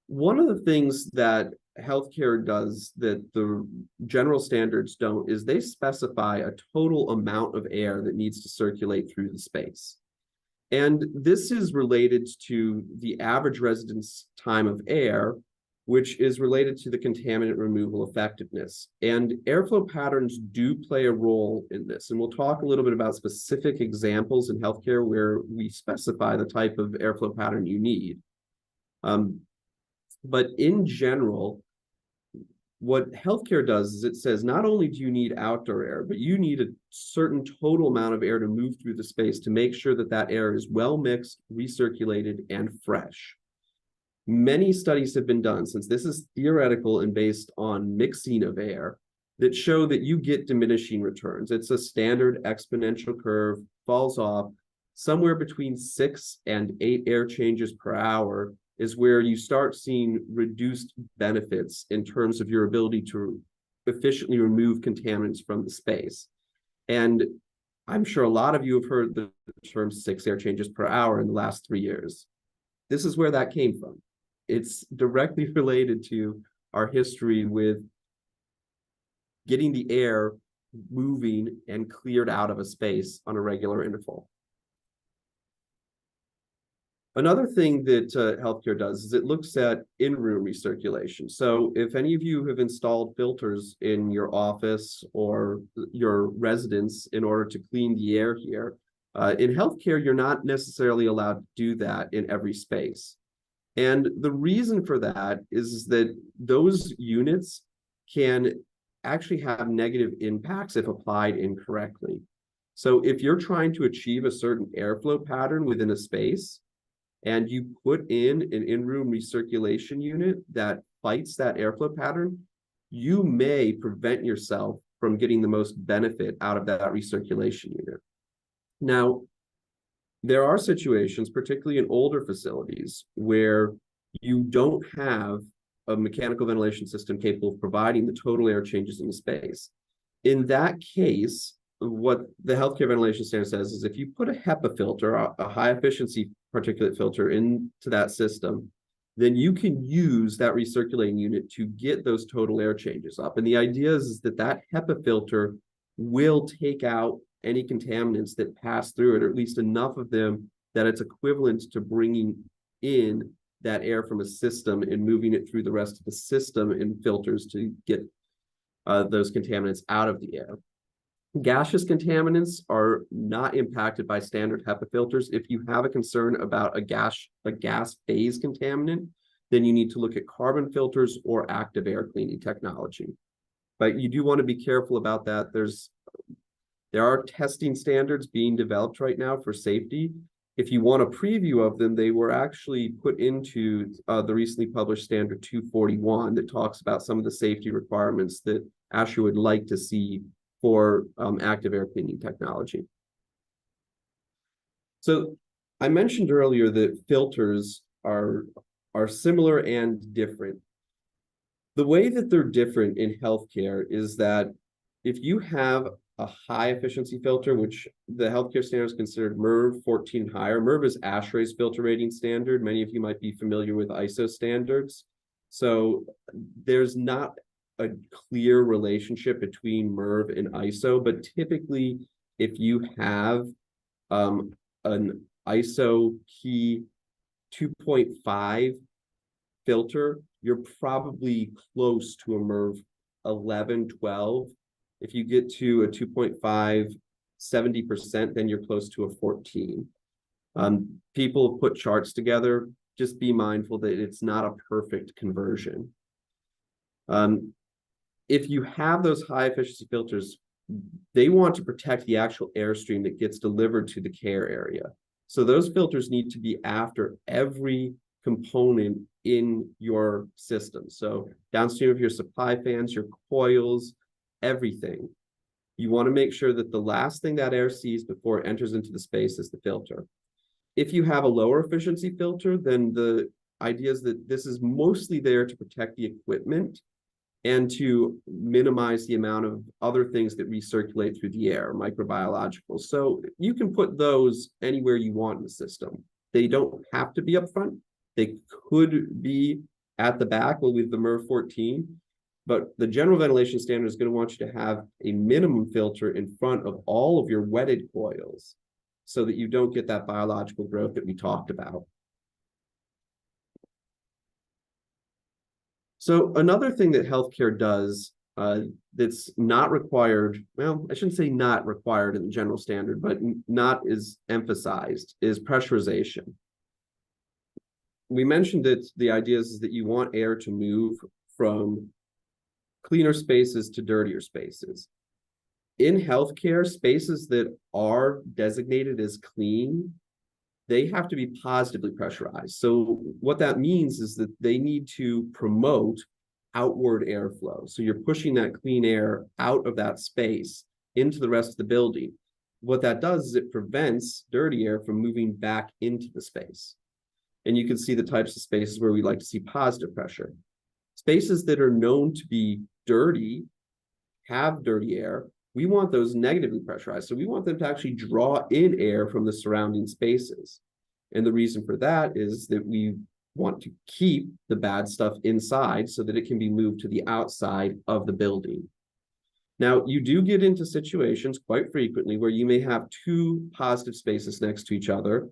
One of the things that healthcare does that the general standards don't is they specify a total amount of air that needs to circulate through the space. And this is related to the average residence time of air, which is related to the contaminant removal effectiveness. And airflow patterns do play a role in this. And we'll talk a little bit about specific examples in healthcare where we specify the type of airflow pattern you need. But in general, what healthcare does is it says not only do you need outdoor air, but you need a certain total amount of air to move through the space to make sure that that air is well mixed, recirculated, and fresh. Many studies have been done, since this is theoretical and based on mixing of air, that show that you get diminishing returns. It's a standard exponential curve, falls off somewhere between 6 and 8 air changes per hour is where you start seeing reduced benefits in terms of your ability to efficiently remove contaminants from the space. And I'm sure a lot of you have heard the term 6 air changes per hour in the last 3 years. This is where that came from. It's directly related to our history with getting the air moving and cleared out of a space on a regular interval. Another thing that healthcare does is it looks at in-room recirculation. So if any of you have installed filters in your office or your residence in order to clean the air here, in healthcare, you're not necessarily allowed to do that in every space. And the reason for that is that those units can actually have negative impacts if applied incorrectly. So if you're trying to achieve a certain airflow pattern within a space, and you put in an in-room recirculation unit that fights that airflow pattern, you may prevent yourself from getting the most benefit out of that recirculation unit. Now, there are situations, particularly in older facilities, where you don't have a mechanical ventilation system capable of providing the total air changes in the space. In that case, what the healthcare ventilation standard says is if you put a HEPA filter, a high efficiency particulate filter into that system, then you can use that recirculating unit to get those total air changes up. And the idea is that that HEPA filter will take out any contaminants that pass through it, or at least enough of them that it's equivalent to bringing in that air from a system and moving it through the rest of the system in filters to get those contaminants out of the air. Gaseous contaminants are not impacted by standard HEPA filters. If you have a concern about a gas phase contaminant, then you need to look at carbon filters or active air cleaning technology. But you do want to be careful about that. There are testing standards being developed right now for safety. If you want a preview of them, they were actually put into the recently published standard 241 that talks about some of the safety requirements that ASHRAE would like to see for active air cleaning technology. So I mentioned earlier that filters are similar and different. The way that they're different in healthcare is that if you have a high efficiency filter, which the healthcare standard is considered MERV 14 and higher. MERV is ASHRAE's filter rating standard. Many of you might be familiar with ISO standards. So there's not a clear relationship between MERV and ISO, but typically if you have an ISO key 2.5 filter, you're probably close to a MERV 11, 12. If you get to a 2.5, 70%, then you're close to a 14. People put charts together. Just be mindful that it's not a perfect conversion. If you have those high efficiency filters, they want to protect the actual airstream that gets delivered to the care area. So those filters need to be after every component in your system. So downstream of your supply fans, your coils, everything. You want to make sure that the last thing that air sees before it enters into the space is the filter. If you have a lower efficiency filter, then the idea is that this is mostly there to protect the equipment and to minimize the amount of other things that recirculate through the air, microbiologicals. So you can put those anywhere you want in the system. They don't have to be up front. They could be at the back with the MERV 14, but the general ventilation standard is going to want you to have a minimum filter in front of all of your wetted coils so that you don't get that biological growth that we talked about. So another thing that healthcare does that's not required, well, I shouldn't say not required in the general standard, but not is emphasized, is pressurization. We mentioned that the idea is that you want air to move from cleaner spaces to dirtier spaces. In healthcare, spaces that are designated as clean, they have to be positively pressurized. So what that means is that they need to promote outward airflow. So you're pushing that clean air out of that space into the rest of the building. What that does is it prevents dirty air from moving back into the space. And you can see the types of spaces where we like to see positive pressure. Spaces that are known to be dirty, have dirty air, we want those negatively pressurized. So we want them to actually draw in air from the surrounding spaces. And the reason for that is that we want to keep the bad stuff inside so that it can be moved to the outside of the building. Now, you do get into situations quite frequently where you may have two positive spaces next to each other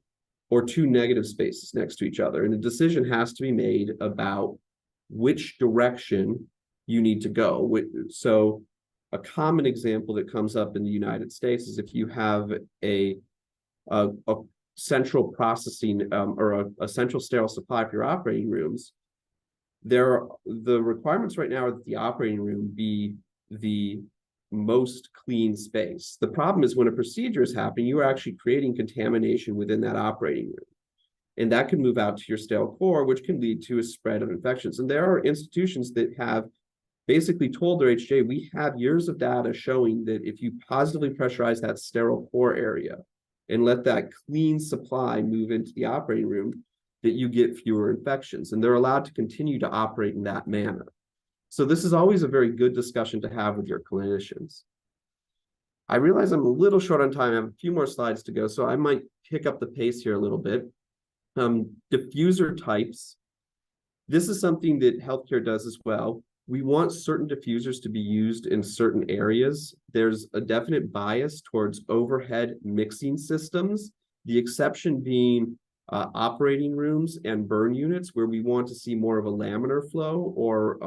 or two negative spaces next to each other. And a decision has to be made about which direction you need to go. So a common example that comes up in the United States is if you have a central processing or a central sterile supply for your operating rooms, the requirements right now are that the operating room be the most clean space. The problem is when a procedure is happening, you are actually creating contamination within that operating room. And that can move out to your sterile core, which can lead to a spread of infections. And there are institutions that have basically told their HJ, we have years of data showing that if you positively pressurize that sterile core area and let that clean supply move into the operating room, that you get fewer infections. And they're allowed to continue to operate in that manner. So this is always a very good discussion to have with your clinicians. I realize I'm a little short on time. I have a few more slides to go, so I might pick up the pace here a little bit. Diffuser types. This is something that healthcare does as well. We want certain diffusers to be used in certain areas. There's a definite bias towards overhead mixing systems, the exception being operating rooms and burn units where we want to see more of a laminar flow, or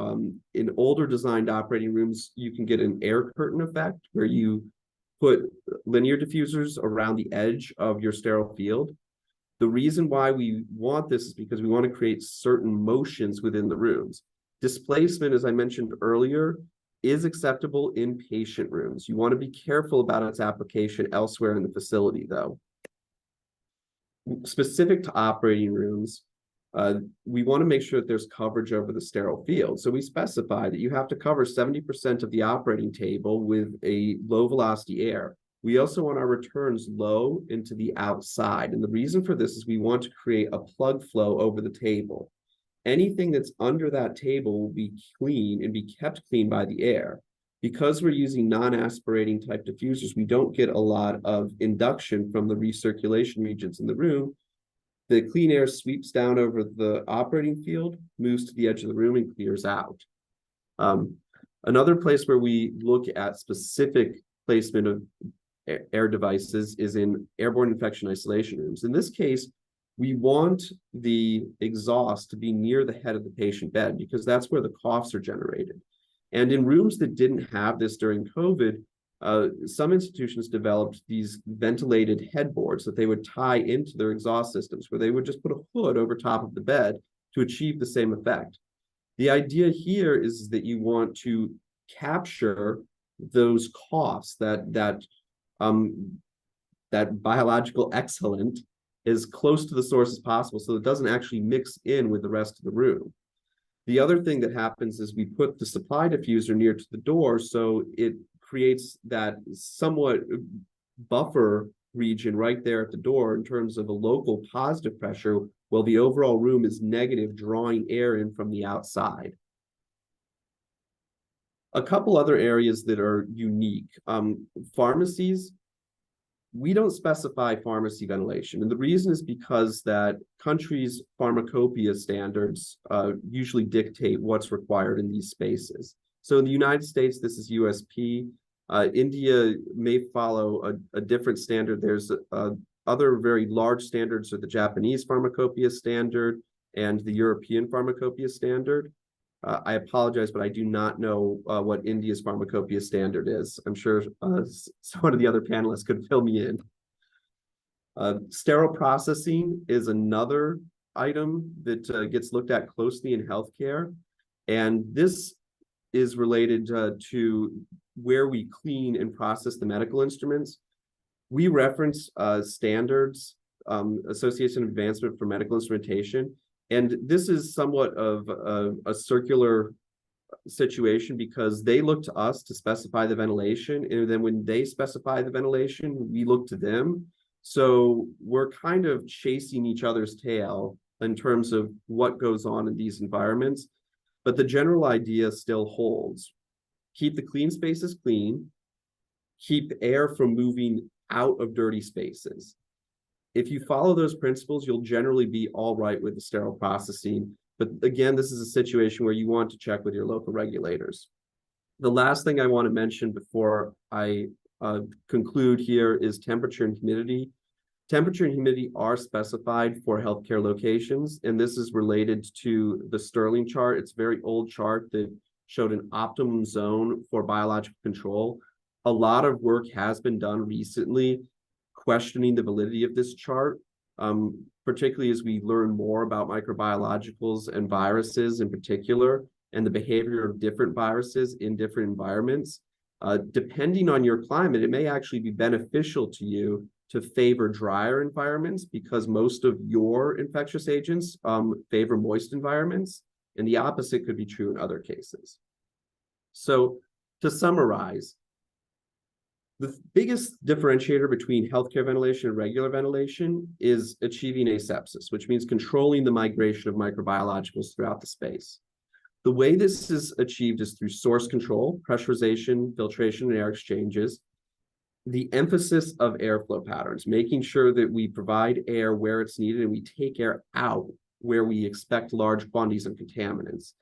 in older designed operating rooms, you can get an air curtain effect where you put linear diffusers around the edge of your sterile field. The reason why we want this is because we want to create certain motions within the rooms. Displacement, as I mentioned earlier, is acceptable in patient rooms. You want to be careful about its application elsewhere in the facility, though. Specific to operating rooms, we want to make sure that there's coverage over the sterile field. So we specify that you have to cover 70% of the operating table with a low velocity air. We also want our returns low into the outside. And the reason for this is we want to create a plug flow over the table. Anything that's under that table will be clean and be kept clean by the air. Because we're using non-aspirating type diffusers, we don't get a lot of induction from the recirculation regions in the room. The clean air sweeps down over the operating field, moves to the edge of the room, and clears out. Another place where we look at specific placement of air devices is in airborne infection isolation rooms. In this case, we want the exhaust to be near the head of the patient bed because that's where the coughs are generated. And in rooms that didn't have this during COVID, some institutions developed these ventilated headboards that they would tie into their exhaust systems, where they would just put a hood over top of the bed to achieve the same effect. The idea here is that you want to capture those coughs, that biological exhalant as close to the source as possible, so it doesn't actually mix in with the rest of the room. The other thing that happens is we put the supply diffuser near to the door, so it creates that somewhat buffer region right there at the door in terms of a local positive pressure, while the overall room is negative, drawing air in from the outside. A couple other areas that are unique. Pharmacies, we don't specify pharmacy ventilation. And the reason is because that countries' pharmacopoeia standards usually dictate what's required in these spaces. So in the United States, this is USP. India may follow a different standard. There's other very large standards are the Japanese pharmacopoeia standard and the European pharmacopoeia standard. I apologize, but I do not know what India's pharmacopoeia standard is. I'm sure one of the other panelists could fill me in. Sterile processing is another item that gets looked at closely in healthcare. And this is related to where we clean and process the medical instruments. We reference standards, Association of Advancement for Medical Instrumentation. And this is somewhat of a circular situation because they look to us to specify the ventilation. And then when they specify the ventilation, we look to them. So we're kind of chasing each other's tail in terms of what goes on in these environments. But the general idea still holds. Keep the clean spaces clean. Keep air from moving out of dirty spaces. If you follow those principles, you'll generally be all right with the sterile processing. But again, this is a situation where you want to check with your local regulators. The last thing I want to mention before I conclude here is temperature and humidity. Temperature and humidity are specified for healthcare locations, and this is related to the Sterling chart. It's a very old chart that showed an optimum zone for biological control. A lot of work has been done recently questioning the validity of this chart, particularly as we learn more about microbiologicals and viruses in particular, and the behavior of different viruses in different environments. Depending on your climate, it may actually be beneficial to you to favor drier environments because most of your infectious agents favor moist environments, and the opposite could be true in other cases. So to summarize, the biggest differentiator between healthcare ventilation and regular ventilation is achieving asepsis, which means controlling the migration of microbiologicals throughout the space. The way this is achieved is through source control, pressurization, filtration, and air exchanges. The emphasis of airflow patterns, making sure that we provide air where it's needed and we take air out where we expect large quantities of contaminants.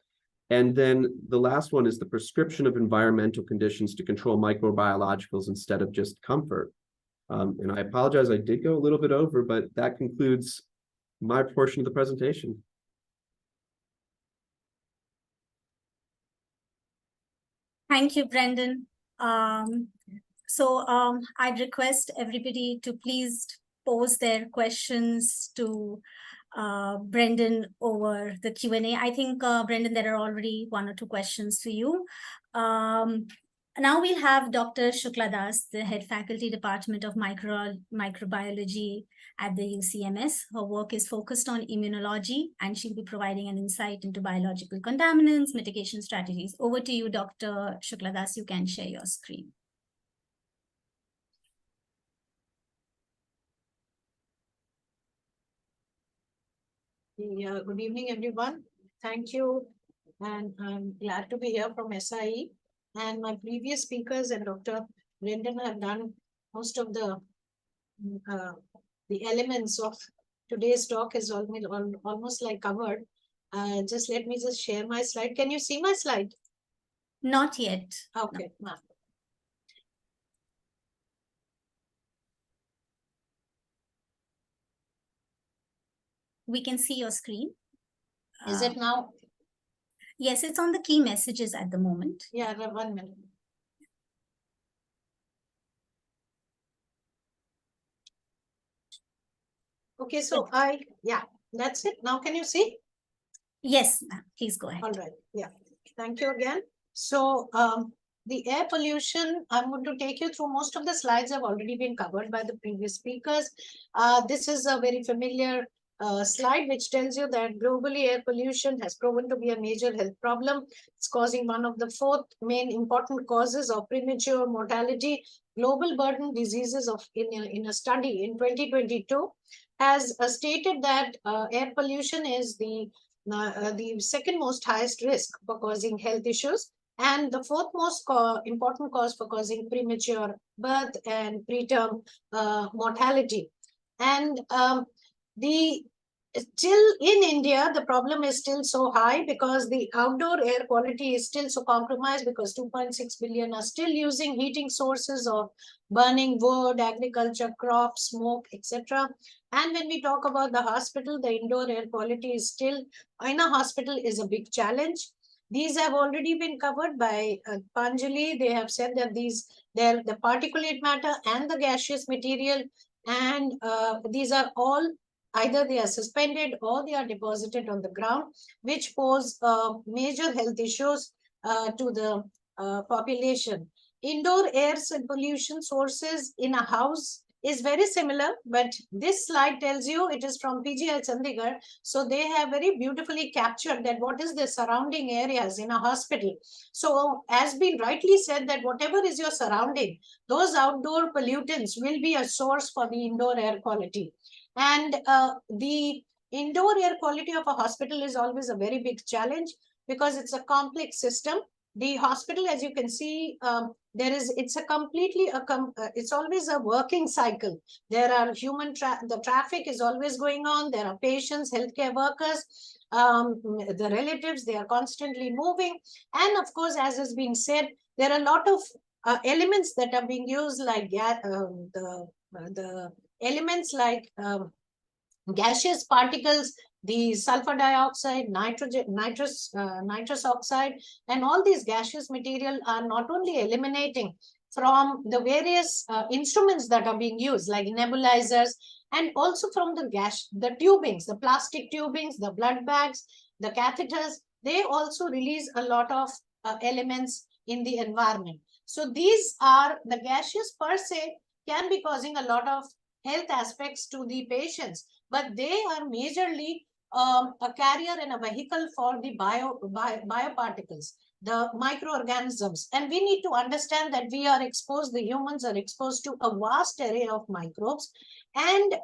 And then the last one is the prescription of environmental conditions to control microbiologicals instead of just comfort. And I apologize, I did go a little bit over, but that concludes my portion of the presentation. Thank you, Brendan. I'd request everybody to please pose their questions to Brendan over the Q&A. I think, Brendan, there are already one or two questions for you. Now we'll have Dr. Shukla Das, the head faculty department of microbiology at the UCMS. Her work is focused on immunology, and she'll be providing an insight into biological contaminants, mitigation strategies. Over to you, Dr. Shukla Das. You can share your screen. Yeah, good evening, everyone. Thank you. And I'm glad to be here from SIE. And my previous speakers and Dr. Brendan have done most of the elements of today's talk is almost like covered. Just let me just share my slide. Can you see my slide? Not yet. Okay. No. We can see your screen. Is it now? Yes, it's on the key messages at the moment. Yeah, 1 minute. Okay, so yeah, that's it. Now can you see? Yes, ma'am. Please go ahead. All right, yeah, thank you again. So the air pollution, I'm going to take you through. Most of the slides have already been covered by the previous speakers. This is a very familiar slide which tells you that globally air pollution has proven to be a major health problem. It's causing one of the 4th main important causes of premature mortality. Global burden diseases of in a study in 2022 has stated that air pollution is the second most highest risk for causing health issues and the 4th most important cause for causing premature birth and preterm mortality. And still in India, the problem is still so high because the outdoor air quality is still so compromised because 2.6 billion are still using heating sources of burning wood, agriculture, crops, smoke, etc. And when we talk about the hospital, the indoor air quality is still in a hospital is a big challenge. These have already been covered by Panjali. They have said that they're the particulate matter and the gaseous material, and these are all either they are suspended or they are deposited on the ground, which pose major health issues to the population. Indoor air pollution sources in a house is very similar, but this slide tells you it is from PGI Chandigarh. So they have very beautifully captured that what is the surrounding areas in a hospital. So as been rightly said that whatever is your surrounding, those outdoor pollutants will be a source for the indoor air quality. And the indoor air quality of a hospital is always a very big challenge because it's a complex system. The hospital, as you can see, it's always a working cycle. There are the traffic is always going on. There are patients, healthcare workers, the relatives, they are constantly moving. And of course, as has been said, there are a lot of elements that are being used like the elements like gaseous particles, the sulfur dioxide, nitrous oxide, and all these gaseous material are not only eliminating from the various instruments that are being used, like nebulizers, and also from the tubings, the plastic tubings, the blood bags, the catheters, they also release a lot of elements in the environment. So these are the gaseous per se can be causing a lot of health aspects to the patients, but they are majorly a carrier and a vehicle for the bioparticles, the microorganisms. And we need to understand that the humans are exposed to a vast array of microbes, and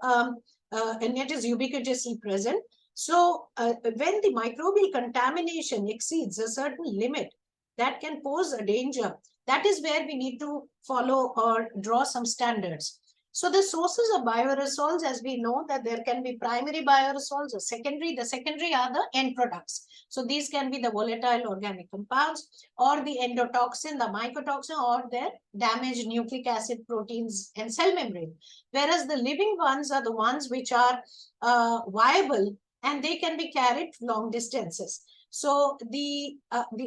it is ubiquitously present. So when the microbial contamination exceeds a certain limit, that can pose a danger. That is where we need to follow or draw some standards. So the sources of bioaerosols, as we know that there can be primary bioaerosols or secondary. The secondary are the end products. So these can be the volatile organic compounds or the endotoxin, the mycotoxin, or their damaged nucleic acid proteins and cell membrane. Whereas the living ones are the ones which are viable and they can be carried long distances. So the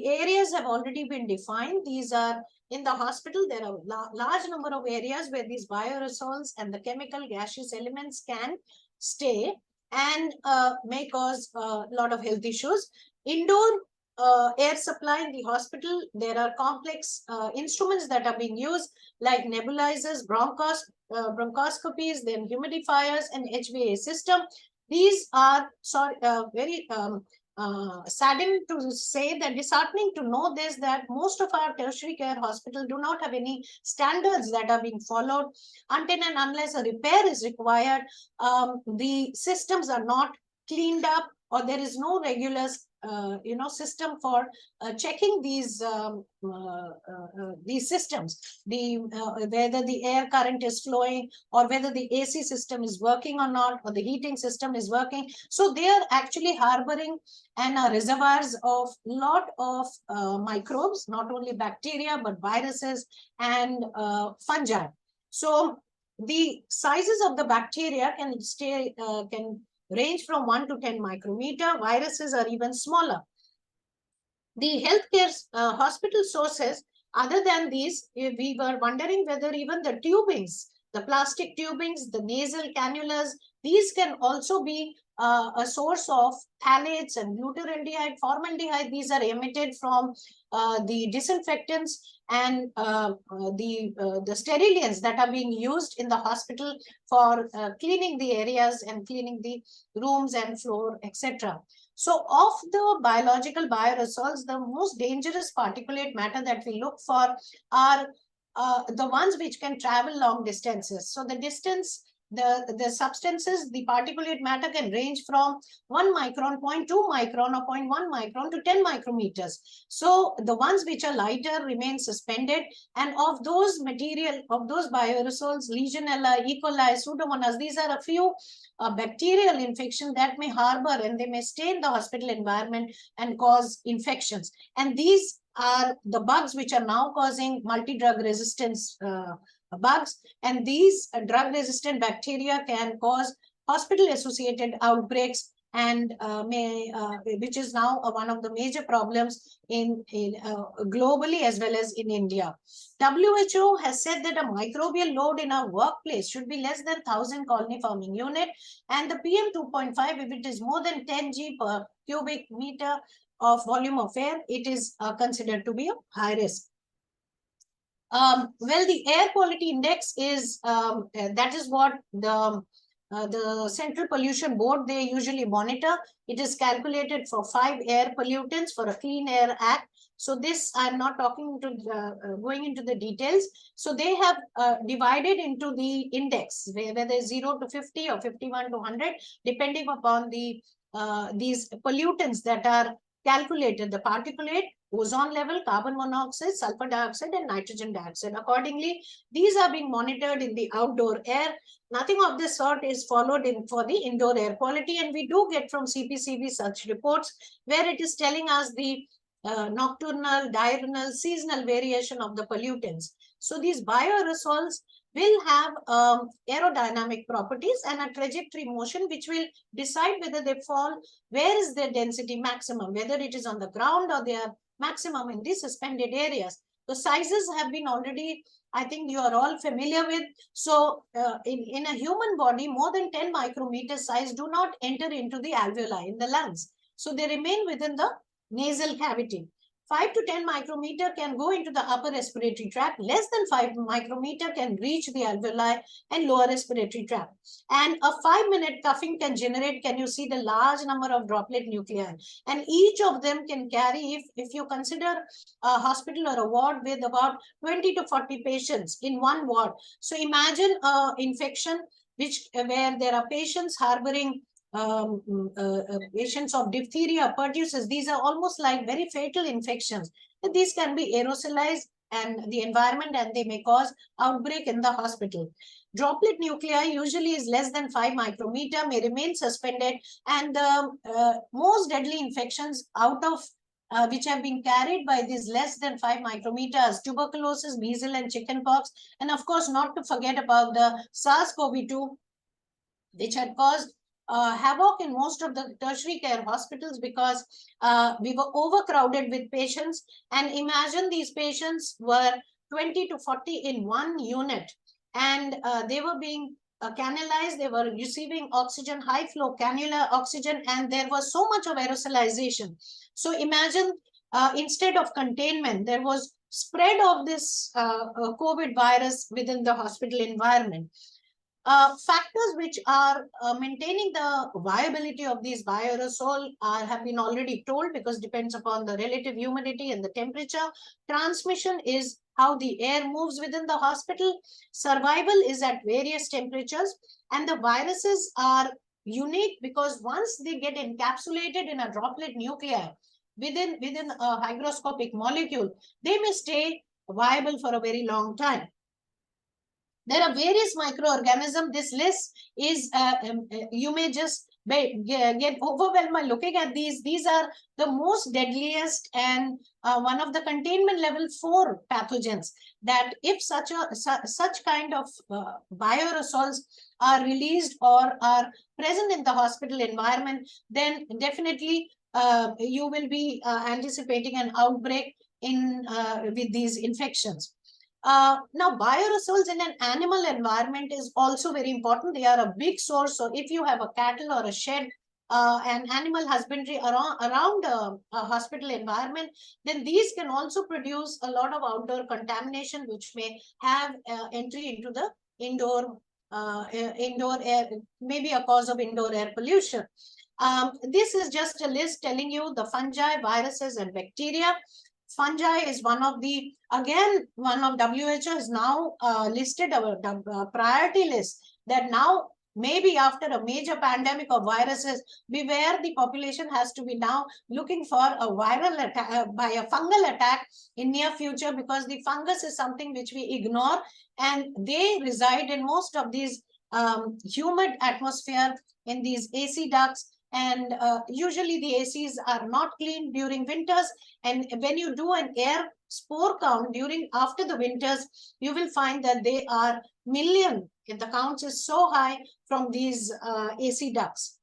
areas have already been defined. These are in the hospital, there are a large number of areas where these bioaerosols and the chemical gaseous elements can stay and may cause a lot of health issues. Indoor air supply in the hospital, there are complex instruments that are being used like nebulizers, bronchoscopies, then humidifiers and HVAC system. These are very saddened to say that disheartening to know this, that most of our tertiary care hospitals do not have any standards that are being followed. Until and unless a repair is required, the systems are not cleaned up, or there is no regular system for checking these systems, whether the air current is flowing or whether the AC system is working or not, or the heating system is working. So they are actually harboring and are reservoirs of lot of microbes, not only bacteria but viruses and fungi. So the sizes of the bacteria can range from 1 to 10 micrometer. Viruses are even smaller. The healthcare hospital sources, other than these, we were wondering whether even the tubings, the plastic tubings, the nasal cannulas, These can also be a source of phthalates and glutaraldehyde, formaldehyde. These are emitted from the disinfectants and the sterilants that are being used in the hospital for cleaning the areas and cleaning the rooms and floor, etc. So of the biological bioaerosols, the most dangerous particulate matter that we look for are the ones which can travel long distances. So the distance, the substances, the particulate matter can range from 1 micron, 0.2 micron or 0.1 micron to 10 micrometers. So the ones which are lighter remain suspended, and of those material, of those bioaerosols, Legionella, E. coli, Pseudomonas, these are a few bacterial infection that may harbor and they may stay in the hospital environment and cause infections. And these are the bugs which are now causing multi-drug resistance bugs, and these drug-resistant bacteria can cause hospital-associated outbreaks, and which is now one of the major problems in globally as well as in India. WHO has said that a microbial load in a workplace should be less than 1,000 colony forming unit, and the PM 2.5, if it is more than 10 G per cubic meter of volume of air, it is considered to be a high risk. Well, the air quality index is that is what the Central Pollution Board, they usually monitor. It is calculated for 5 air pollutants for a Clean Air Act. So this, I'm not talking to going into the details. So they have divided into the index, whether 0 to 50 or 51 to 100, depending upon the these pollutants that are calculated, the particulate, ozone level, carbon monoxide, sulfur dioxide, and nitrogen dioxide. Accordingly, these are being monitored in the outdoor air. Nothing of this sort is followed in for the indoor air quality, and we do get from CPCB such reports where it is telling us the nocturnal, diurnal, seasonal variation of the pollutants. So these bioaerosols will have aerodynamic properties and a trajectory motion which will decide whether they fall, where is their density maximum, whether it is on the ground or they are maximum in the suspended areas. The sizes have been already, I think you are all familiar with. So in a human body, more than 10 micrometer size do not enter into the alveoli in the lungs. So they remain within the nasal cavity. 5 to 10 micrometer can go into the upper respiratory tract. Less than 5 micrometer can reach the alveoli and lower respiratory tract. And a 5-minute coughing can generate, can you see the large number of droplet nuclei? And each of them can carry, if you consider a hospital or a ward with about 20 to 40 patients in one ward. So imagine an infection where there are patients harboring patients of diphtheria, pertussis. These are almost like very fatal infections. These can be aerosolized and the environment, and they may cause outbreak in the hospital. Droplet nuclei usually is less than 5 micrometer, may remain suspended, and the most deadly infections out of which have been carried by these less than 5 micrometers, tuberculosis, measles, and chickenpox, and of course not to forget about the SARS-CoV-2, which had caused havoc in most of the tertiary care hospitals because we were overcrowded with patients. And imagine these patients were 20 to 40 in one unit, and they were being cannularized, they were receiving oxygen, high flow cannula oxygen, and there was so much of aerosolization. So imagine instead of containment, there was spread of this COVID virus within the hospital environment. Factors which are maintaining the viability of these bioaerosol have been already told, because depends upon the relative humidity and the temperature. Transmission is how the air moves within the hospital. Survival is at various temperatures, and the viruses are unique because once they get encapsulated in a droplet nuclei within a hygroscopic molecule, they may stay viable for a very long time. There are various microorganisms. This list is, you may just get overwhelmed by looking at these. These are the most deadliest and one of the containment level 4 pathogens that if such kind of bioaerosols are released or are present in the hospital environment, then definitely you will be anticipating an outbreak in with these infections. Now, bioaerosols in an animal environment is also very important. They are a big source. So if you have a cattle or a shed, and animal husbandry around a hospital environment, then these can also produce a lot of outdoor contamination, which may have entry into the indoor air, maybe a cause of indoor air pollution. This is just a list telling you the fungi, viruses, and bacteria. Fungi is one of the, again, one of WHO is now listed our priority list, that now maybe after a major pandemic of viruses, beware, the population has to be now looking for a viral attack, by a fungal attack in near future, because the fungus is something which we ignore, and they reside in most of these humid atmosphere in these AC ducts. And usually the ACs are not cleaned during winters. And when you do an air spore count after the winters, you will find that they are million. The count is so high from these AC ducts.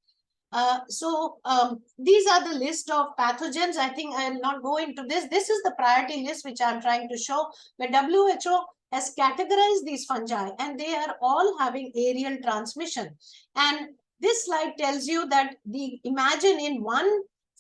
These are the list of pathogens. I think I'll not go into this. This is the priority list which I'm trying to show, where WHO has categorized these fungi, and they are all having aerial transmission. And this slide tells you that imagine in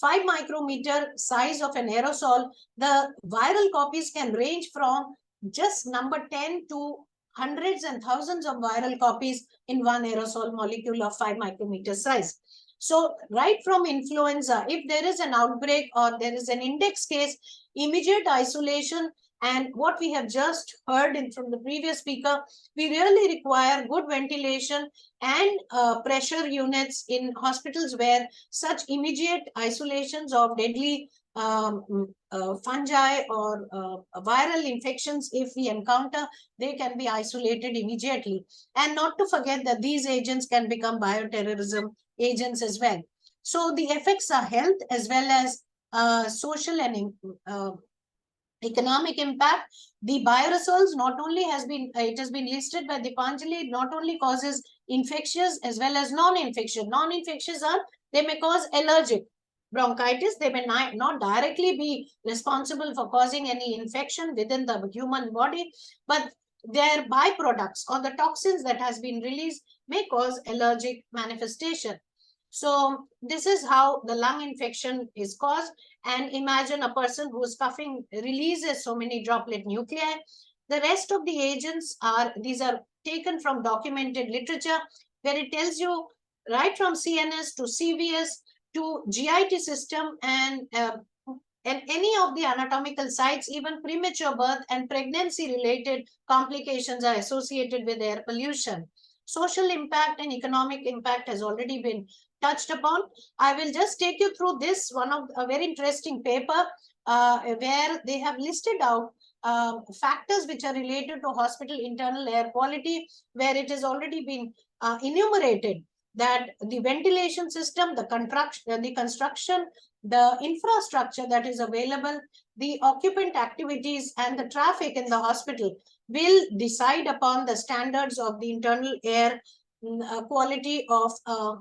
5 micrometer size of an aerosol, the viral copies can range from just number 10 to hundreds and thousands of viral copies in one aerosol molecule of 5 micrometer size. So right from influenza, if there is an outbreak or there is an index case, immediate isolation. And what we have just heard from the previous speaker, we really require good ventilation and pressure units in hospitals, where such immediate isolations of deadly fungi or viral infections, if we encounter, they can be isolated immediately. And not to forget that these agents can become bioterrorism agents as well. So the effects are health as well as social and economic impact. The bioaerosols not only has been listed by Dipanjali, not only causes infectious as well as non-infectious. Non-infectious are, they may cause allergic bronchitis. They may not directly be responsible for causing any infection within the human body, but their byproducts or the toxins that has been released may cause allergic manifestation. So this is how the lung infection is caused. And imagine a person who is coughing releases so many droplet nuclei. The rest of the agents these are taken from documented literature, where it tells you right from CNS to CVS to GIT system, and any of the anatomical sites, even premature birth and pregnancy related complications are associated with air pollution. Social impact and economic impact has already been touched upon. I will just take you through this, one of a very interesting paper where they have listed out factors which are related to hospital internal air quality, where it has already been enumerated that the ventilation system, the construction, the infrastructure that is available, the occupant activities, and the traffic in the hospital will decide upon the standards of the internal air quality of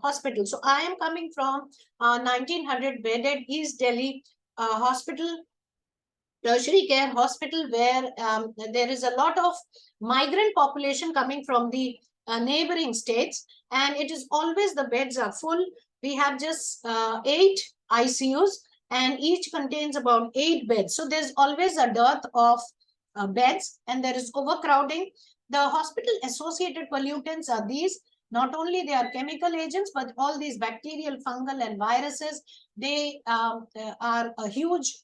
hospital. So I am coming from 1900 bedded East Delhi hospital, tertiary care hospital, where there is a lot of migrant population coming from the neighboring states, and it is always the beds are full. We have just 8 ICUs, and each contains about 8 beds. So there's always a dearth of beds, and there is overcrowding. The hospital associated pollutants are these. Not only they are chemical agents, but all these bacterial, fungal, and viruses, they are a huge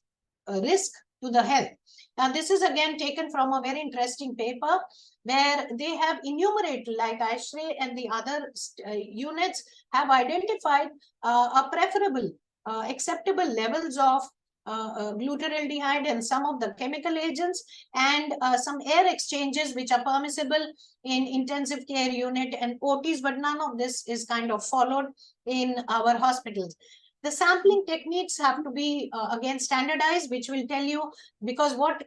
risk to the health. Now, this is again taken from a very interesting paper, where they have enumerated, like ASHRAE and the other units have identified a preferable, acceptable levels of glutaraldehyde and some of the chemical agents, and some air exchanges which are permissible in intensive care unit and OTs, but none of this is kind of followed in our hospitals. The sampling techniques have to be again standardized, which will tell you, because what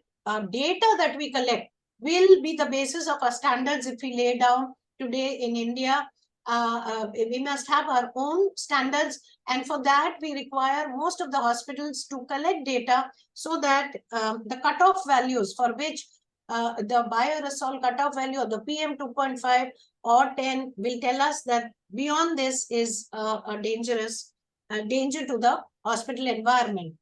data that we collect will be the basis of our standards. If we lay down today in India, we must have our own standards, and for that we require most of the hospitals to collect data, so that the cutoff values for which the bioaerosol cutoff value of the PM 2.5 or 10 will tell us that beyond this is a dangerous danger to the hospital environment.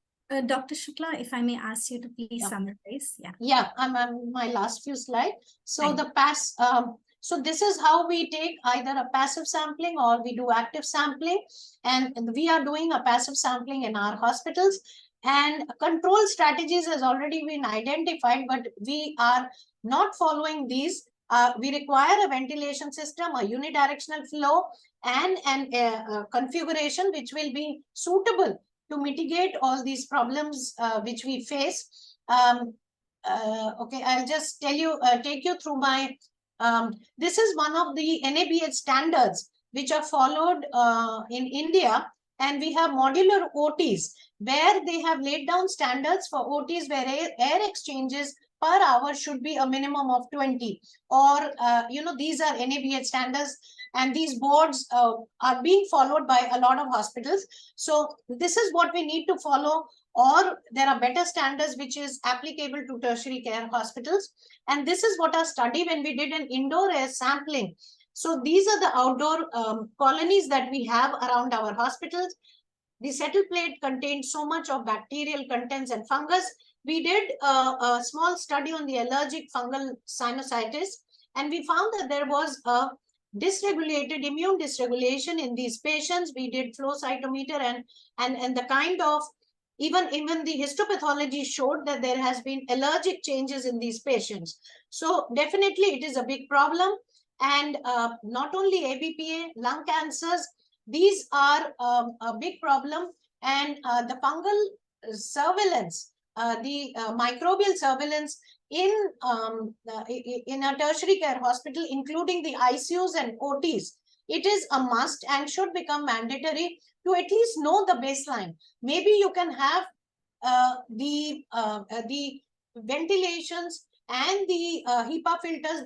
Dr. Shukla, if I may ask you to please Yeah. summarize. Yeah. Yeah, I'm on my last few slides. So Thank so this is how we take either a passive sampling or we do active sampling, and we are doing a passive sampling in our hospitals. And control strategies has already been identified, but we are not following these. We require a ventilation system, a unidirectional flow, and a configuration which will be suitable to mitigate all these problems which we face. Okay, I'll just tell you, take you through my, this is one of the NABH standards which are followed in India, and we have modular OTs where they have laid down standards for OTs where air exchanges per hour should be a minimum of 20, or, these are NABH standards, and these boards are being followed by a lot of hospitals. So this is what we need to follow, or there are better standards which is applicable to tertiary care hospitals. And this is what our study when we did an indoor air sampling. So these are the outdoor colonies that we have around our hospitals. The settle plate contained so much of bacterial contents and fungus. We did a small study on the allergic fungal sinusitis, and we found that there was a dysregulated immune dysregulation in these patients. We did flow cytometer, and the kind of even the histopathology showed that there has been allergic changes in these patients. So definitely it is a big problem. And not only ABPA, lung cancers, these are a big problem. And the fungal surveillance, the microbial surveillance in a tertiary care hospital, including the ICUs and OTs, it is a must and should become mandatory to at least know the baseline. Maybe you can have the ventilations and the HEPA filters,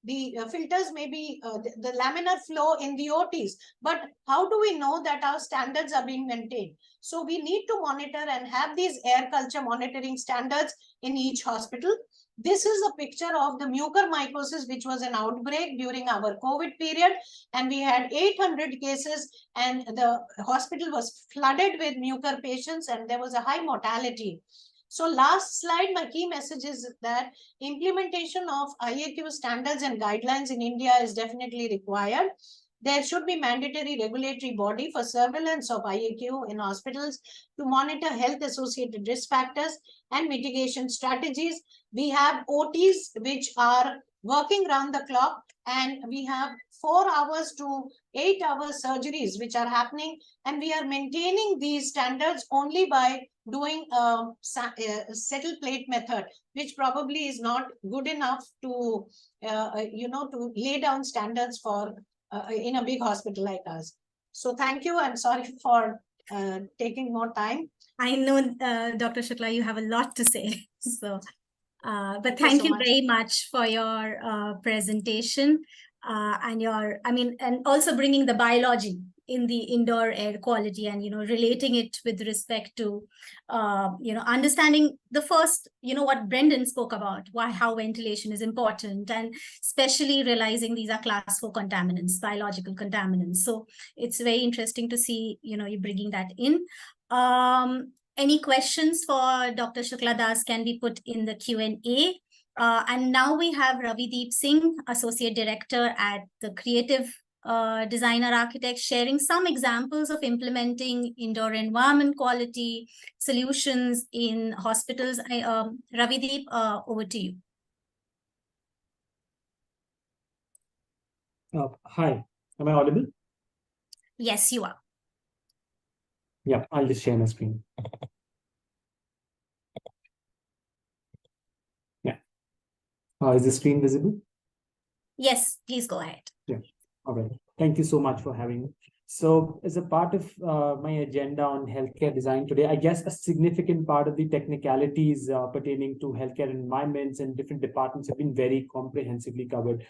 the filters may be the laminar flow in the OTs, but how do we know that our standards are being maintained? So we need to monitor and have these air culture monitoring standards in each hospital. This is a picture of the mucormycosis, which was an outbreak during our COVID period, and we had 800 cases, and the hospital was flooded with mucor patients, and there was a high mortality. So last slide, my key message is that implementation of IAQ standards and guidelines in India is definitely required. There should be mandatory regulatory body for surveillance of IAQ in hospitals to monitor health-associated risk factors and mitigation strategies. We have OTs which are working round the clock, and we have 4 hours to 8 hours surgeries which are happening, and we are maintaining these standards only by doing a settle plate method, which probably is not good enough to, to lay down standards for in a big hospital like us. So thank you. I'm sorry for taking more time. I know, Dr. Shukla, you have a lot to say. So, but Thank you thank so you much. very much for your presentation and and also bringing the biology in the indoor air quality and, relating it with respect to, understanding the first, what Brendan spoke about, how ventilation is important, and especially realizing these are class 4 contaminants, biological contaminants. So it's very interesting to see, you bringing that in. Any questions for Dr. Shukla Das can be put in the Q&A. And now we have Ravideep Singh, Associate Director at the Creative Designer Architect, sharing some examples of implementing indoor environment quality solutions in hospitals. Ravideep, over to you. Hi, am I audible? Yes, you are. Yeah, I'll just share my screen. Yeah. Is the screen visible? Yes, please go ahead. Yeah. All right. Thank you so much for having me. So as a part of my agenda on healthcare design today, I guess a significant part of the technicalities pertaining to healthcare environments and different departments have been very comprehensively covered.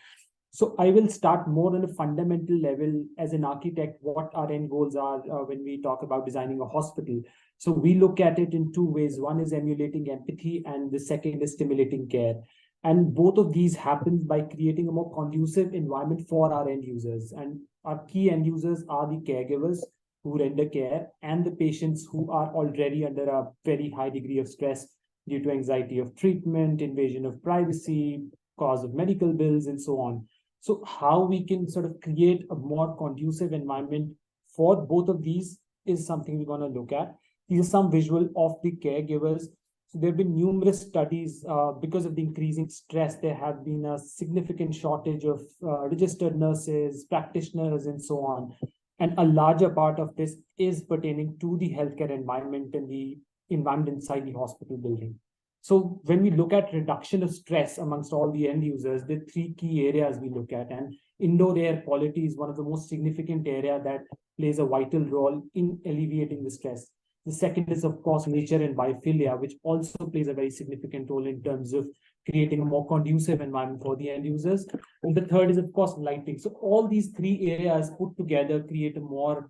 So I will start more on a fundamental level as an architect, what our end goals are when we talk about designing a hospital. So we look at it in 2 ways. One is emulating empathy, and the second is stimulating care. And both of these happens by creating a more conducive environment for our end users. And our key end users are the caregivers who render care and the patients who are already under a very high degree of stress due to anxiety of treatment, invasion of privacy, cause of medical bills, and so on. So how we can sort of create a more conducive environment for both of these is something we're going to look at. These are some visual of the caregivers. So there have been numerous studies because of the increasing stress. There have been a significant shortage of registered nurses, practitioners, and so on. And a larger part of this is pertaining to the healthcare environment and the environment inside the hospital building. So when we look at reduction of stress amongst all the end users, there are three key areas we look at. And indoor air quality is one of the most significant area that plays a vital role in alleviating the stress. The second is, of course, nature and biophilia, which also plays a very significant role in terms of creating a more conducive environment for the end users. And the third is, of course, lighting. So all these three areas put together create a more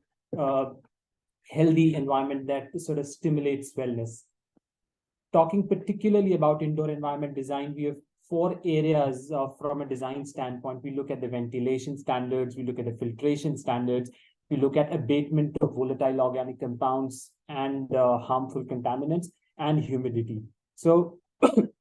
healthy environment that sort of stimulates wellness. Talking particularly about indoor environment design, we have 4 areas from a design standpoint. We look at the ventilation standards, we look at the filtration standards, we look at abatement of volatile organic compounds and harmful contaminants, and humidity. So when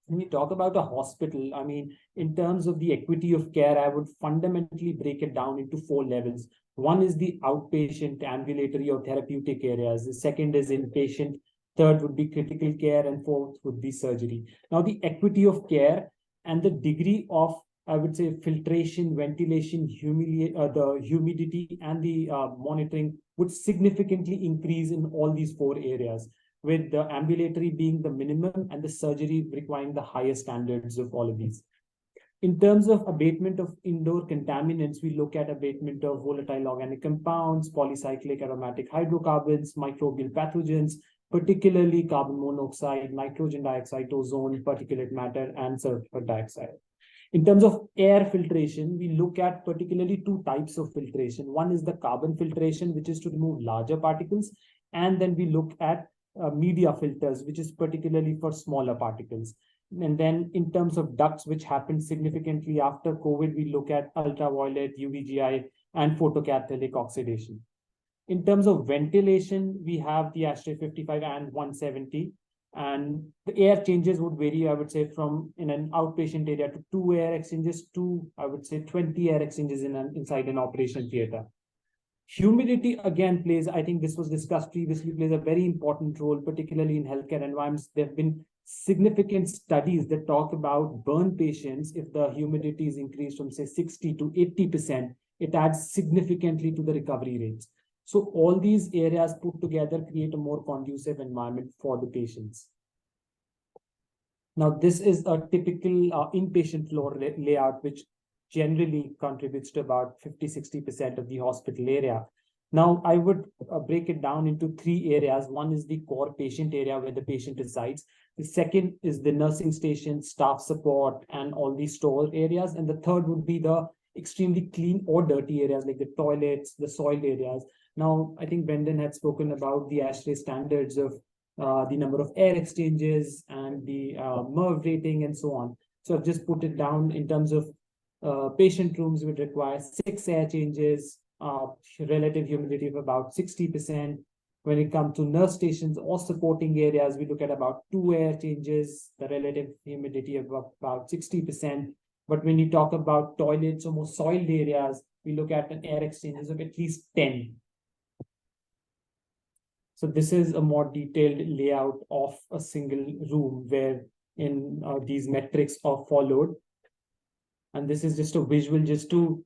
we talk about a hospital, I mean, in terms of the equity of care, I would fundamentally break it down into 4 levels. One is the outpatient, ambulatory, or therapeutic areas. The second is inpatient. Third would be critical care, and fourth would be surgery. Now, the equity of care and the degree of, I would say, filtration, ventilation, the humidity, and the monitoring would significantly increase in all these 4 areas, with the ambulatory being the minimum and the surgery requiring the highest standards of all of these. In terms of abatement of indoor contaminants, we look at abatement of volatile organic compounds, polycyclic aromatic hydrocarbons, microbial pathogens, particularly carbon monoxide, nitrogen dioxide, ozone, particulate matter, and sulfur dioxide. In terms of air filtration, we look at particularly 2 types of filtration. One is the carbon filtration, which is to remove larger particles. And then we look at media filters, which is particularly for smaller particles. And then in terms of ducts, which happened significantly after COVID, we look at ultraviolet, UVGI, and photocatalytic oxidation. In terms of ventilation, we have the ASHRAE 55 and 170. And the air changes would vary, I would say, from in an outpatient area to 2 air exchanges to, I would say, 20 air exchanges inside an operation theater. Humidity, again, plays, I think this was discussed previously, plays a very important role, particularly in healthcare environments. There have been significant studies that talk about burn patients. If the humidity is increased from, say, 60 to 80%, it adds significantly to the recovery rates. So all these areas put together create a more conducive environment for the patients. Now, this is a typical inpatient floor layout, which generally contributes to about 50–60% of the hospital area. Now, I would break it down into 3 areas. One is the core patient area where the patient resides. The second is the nursing station, staff support, and all these store areas. And the third would be the extremely clean or dirty areas like the toilets, the soiled areas. Now, I think Brendan had spoken about the ASHRAE standards of the number of air exchanges and the MERV rating and so on. So I've just put it down in terms of patient rooms would require 6 air changes, relative humidity of about 60%. When it comes to nurse stations or supporting areas, we look at about 2 air changes, the relative humidity of about 60%. But when you talk about toilets or more soiled areas, we look at an air exchanges of at least 10. So this is a more detailed layout of a single room where these metrics are followed. And this is just a visual just to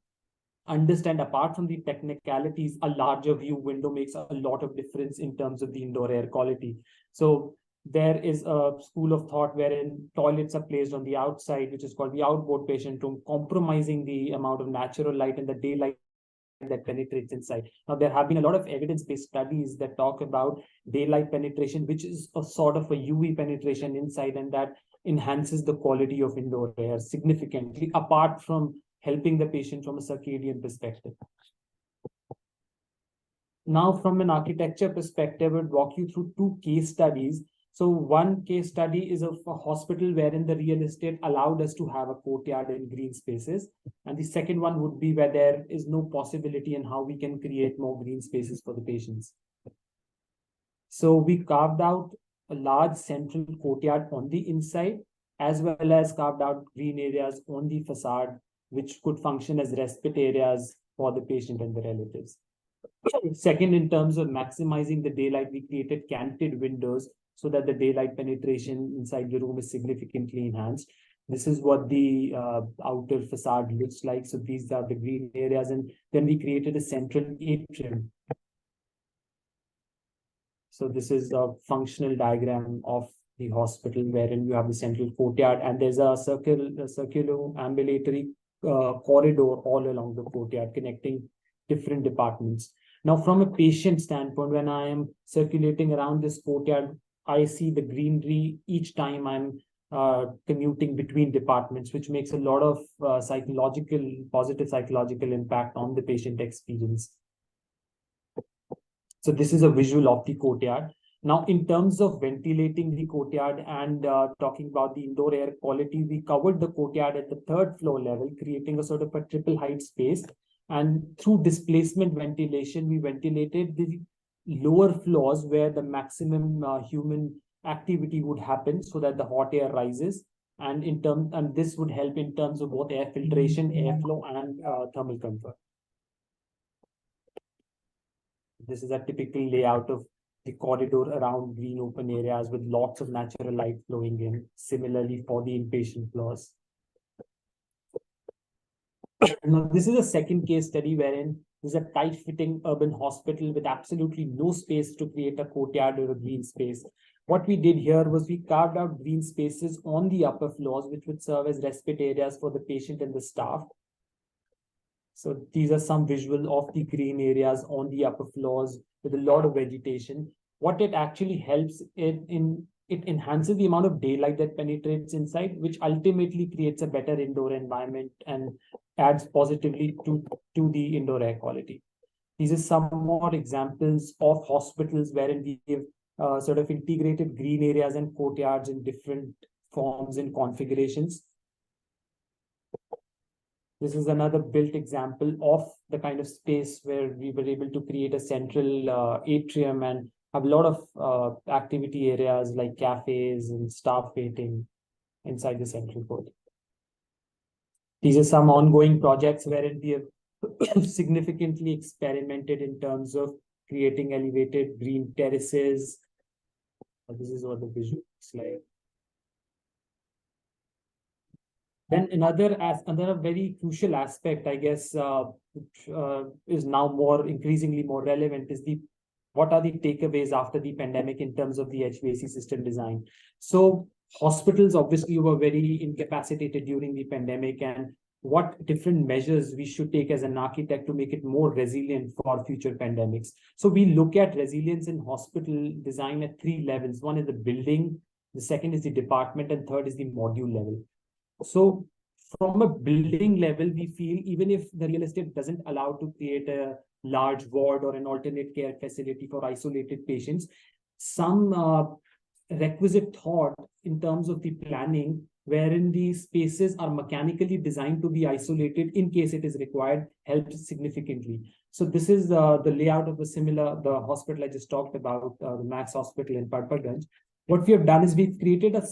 understand, apart from the technicalities, a larger view window makes a lot of difference in terms of the indoor air quality. So there is a school of thought wherein toilets are placed on the outside, which is called the outboard patient room, compromising the amount of natural light and the daylight that penetrates inside. Now, there have been a lot of evidence-based studies that talk about daylight penetration, which is a sort of a UV penetration inside, and that enhances the quality of indoor air significantly, apart from helping the patient from a circadian perspective. Now, from an architecture perspective, I would walk you through 2 case studies. So one case study is of a hospital wherein the real estate allowed us to have a courtyard and green spaces. And the second one would be where there is no possibility and how we can create more green spaces for the patients. So we carved out a large central courtyard on the inside, as well as carved out green areas on the facade, which could function as respite areas for the patient and the relatives. Second, in terms of maximizing the daylight, we created canted windows so that the daylight penetration inside the room is significantly enhanced. This is what the outer facade looks like. So these are the green areas. And then we created a central atrium. So this is a functional diagram of the hospital wherein you have the central courtyard and there's a circular ambulatory corridor all along the courtyard connecting different departments. Now, from a patient standpoint, when I am circulating around this courtyard, I see the greenery each time I'm commuting between departments, which makes a lot of positive psychological impact on the patient experience. So this is a visual of the courtyard. Now, in terms of ventilating the courtyard and talking about the indoor air quality, we covered the courtyard at the 3rd floor level, creating a sort of a triple height space. And through displacement ventilation, we ventilated the lower floors where the maximum human activity would happen so that the hot air rises. And this would help in terms of both air filtration, airflow, and thermal comfort. This is a typical layout of the corridor around green open areas with lots of natural light flowing in. Similarly for the inpatient floors. Now, this is a second case study wherein there's a tight-fitting urban hospital with absolutely no space to create a courtyard or a green space. What we did here was we carved out green spaces on the upper floors, which would serve as respite areas for the patient and the staff. So these are some visual of the green areas on the upper floors with a lot of vegetation. What it actually helps it enhances the amount of daylight that penetrates inside, which ultimately creates a better indoor environment and adds positively to the indoor air quality. These are some more examples of hospitals wherein we give sort of integrated green areas and courtyards in different forms and configurations. This is another built example of the kind of space where we were able to create a central atrium and have a lot of activity areas like cafes and staff waiting inside the central court. These are some ongoing projects wherein we have significantly experimented in terms of creating elevated green terraces. This is what the visual looks like. Then another very crucial aspect, I guess, which is now increasingly more relevant is what are the takeaways after the pandemic in terms of the HVAC system design. So hospitals obviously were very incapacitated during the pandemic, and what different measures we should take as an architect to make it more resilient for future pandemics. So we look at resilience in hospital design at 3 levels. One is the building, the second is the department, and third is the module level. So from a building level, we feel even if the real estate doesn't allow to create a large ward or an alternate care facility for isolated patients, some requisite thought in terms of the planning wherein the spaces are mechanically designed to be isolated in case it is required helps significantly. So this is the layout of the hospital I just talked about, the Max Hospital in Padparganj. What we have done is we've created a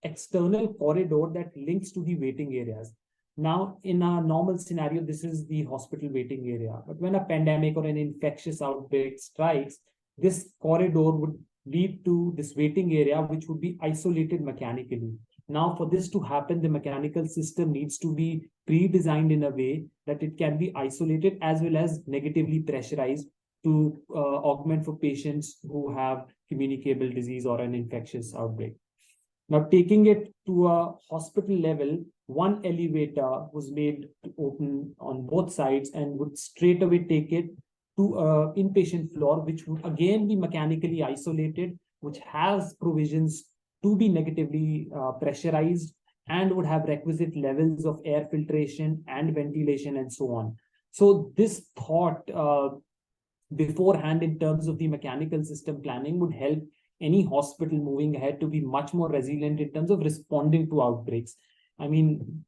external corridor that links to the waiting areas. Now, in a normal scenario, this is the hospital waiting area. But when a pandemic or an infectious outbreak strikes, this corridor would lead to this waiting area, which would be isolated mechanically. Now, for this to happen, the mechanical system needs to be pre-designed in a way that it can be isolated as well as negatively pressurized to augment for patients who have communicable disease or an infectious outbreak. Now, taking it to a hospital level, one elevator was made to open on both sides and would straight away take it to an inpatient floor, which would again be mechanically isolated, which has provisions to be negatively pressurized and would have requisite levels of air filtration and ventilation and so on. So this thought beforehand in terms of the mechanical system planning would help any hospital moving ahead to be much more resilient in terms of responding to outbreaks. I mean,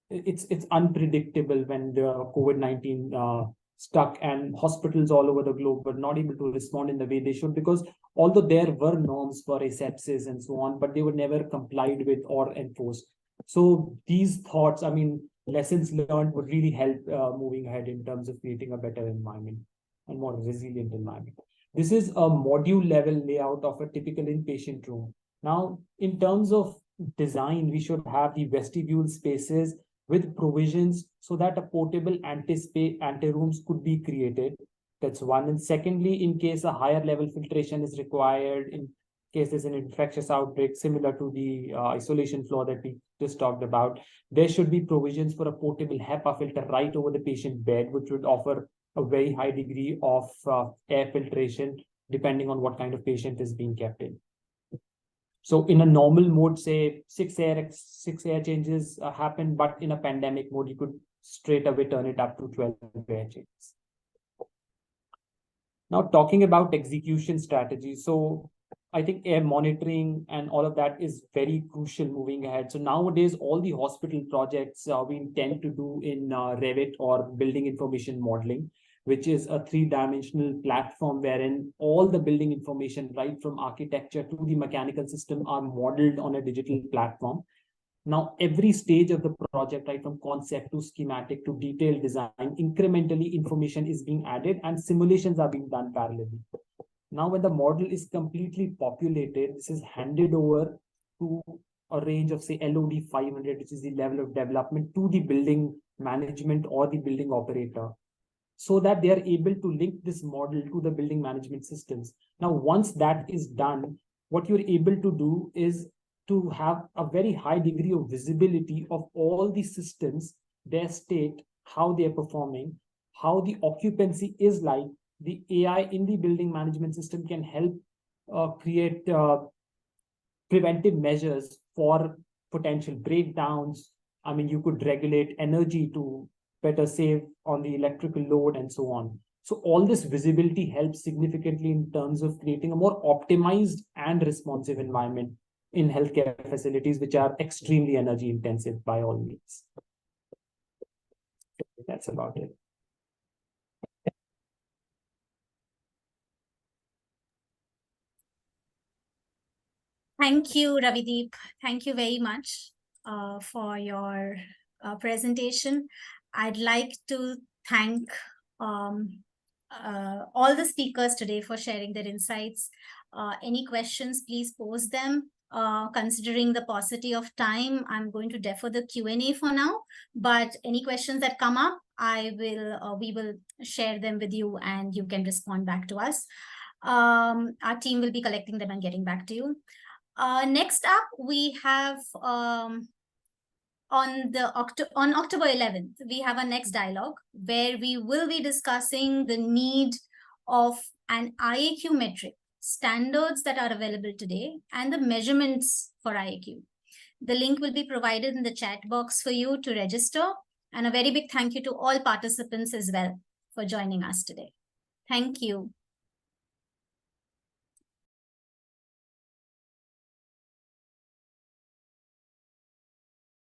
it's unpredictable when the COVID-19 stuck and hospitals all over the globe were not able to respond in the way they should, because although there were norms for asepsis and so on, but they were never complied with or enforced. So these thoughts, I mean, lessons learned would really help moving ahead in terms of creating a better environment and more resilient environment. This is a module level layout of a typical inpatient room. Now, in terms of design, we should have the vestibule spaces with provisions so that a portable ante-rooms could be created. That's one. And secondly, in case a higher level filtration is required, in case there's an infectious outbreak similar to the isolation floor that we just talked about, there should be provisions for a portable HEPA filter right over the patient bed, which would offer a very high degree of air filtration, depending on what kind of patient is being kept in. So in a normal mode, say 6 air changes happen, but in a pandemic mode, you could straight away turn it up to 12 air changes. Now, talking about execution strategy. So I think air monitoring and all of that is very crucial moving ahead. So nowadays, all the hospital projects we intend to do in Revit or building information modeling, which is a 3-dimensional platform wherein all the building information, right from architecture to the mechanical system, are modeled on a digital platform. Now, every stage of the project, right from concept to schematic to detailed design, incrementally information is being added and simulations are being done parallelly. Now, when the model is completely populated, this is handed over to a range of, say, LOD 500, which is the level of development, to the building management or the building operator, so that they are able to link this model to the building management systems. Now, once that is done, what you're able to do is to have a very high degree of visibility of all the systems, their state, how they're performing, how the occupancy is like. The AI in the building management system can help create preventive measures for potential breakdowns. I mean, you could regulate energy to better save on the electrical load and so on. So all this visibility helps significantly in terms of creating a more optimized and responsive environment in healthcare facilities, which are extremely energy intensive by all means. That's about it. Thank you, Ravideep. Thank you very much for your presentation. I'd like to thank all the speakers today for sharing their insights. Any questions, please post them. Considering the paucity of time, I'm going to defer the Q&A for now, but any questions that come up, we will share them with you and you can respond back to us. Our team will be collecting them and getting back to you. Next up, we have on October 11th, we have our next dialogue where we will be discussing the need of an IAQ metric, standards that are available today, and the measurements for IAQ. The link will be provided in the chat box for you to register. And a very big thank you to all participants as well for joining us today. Thank you.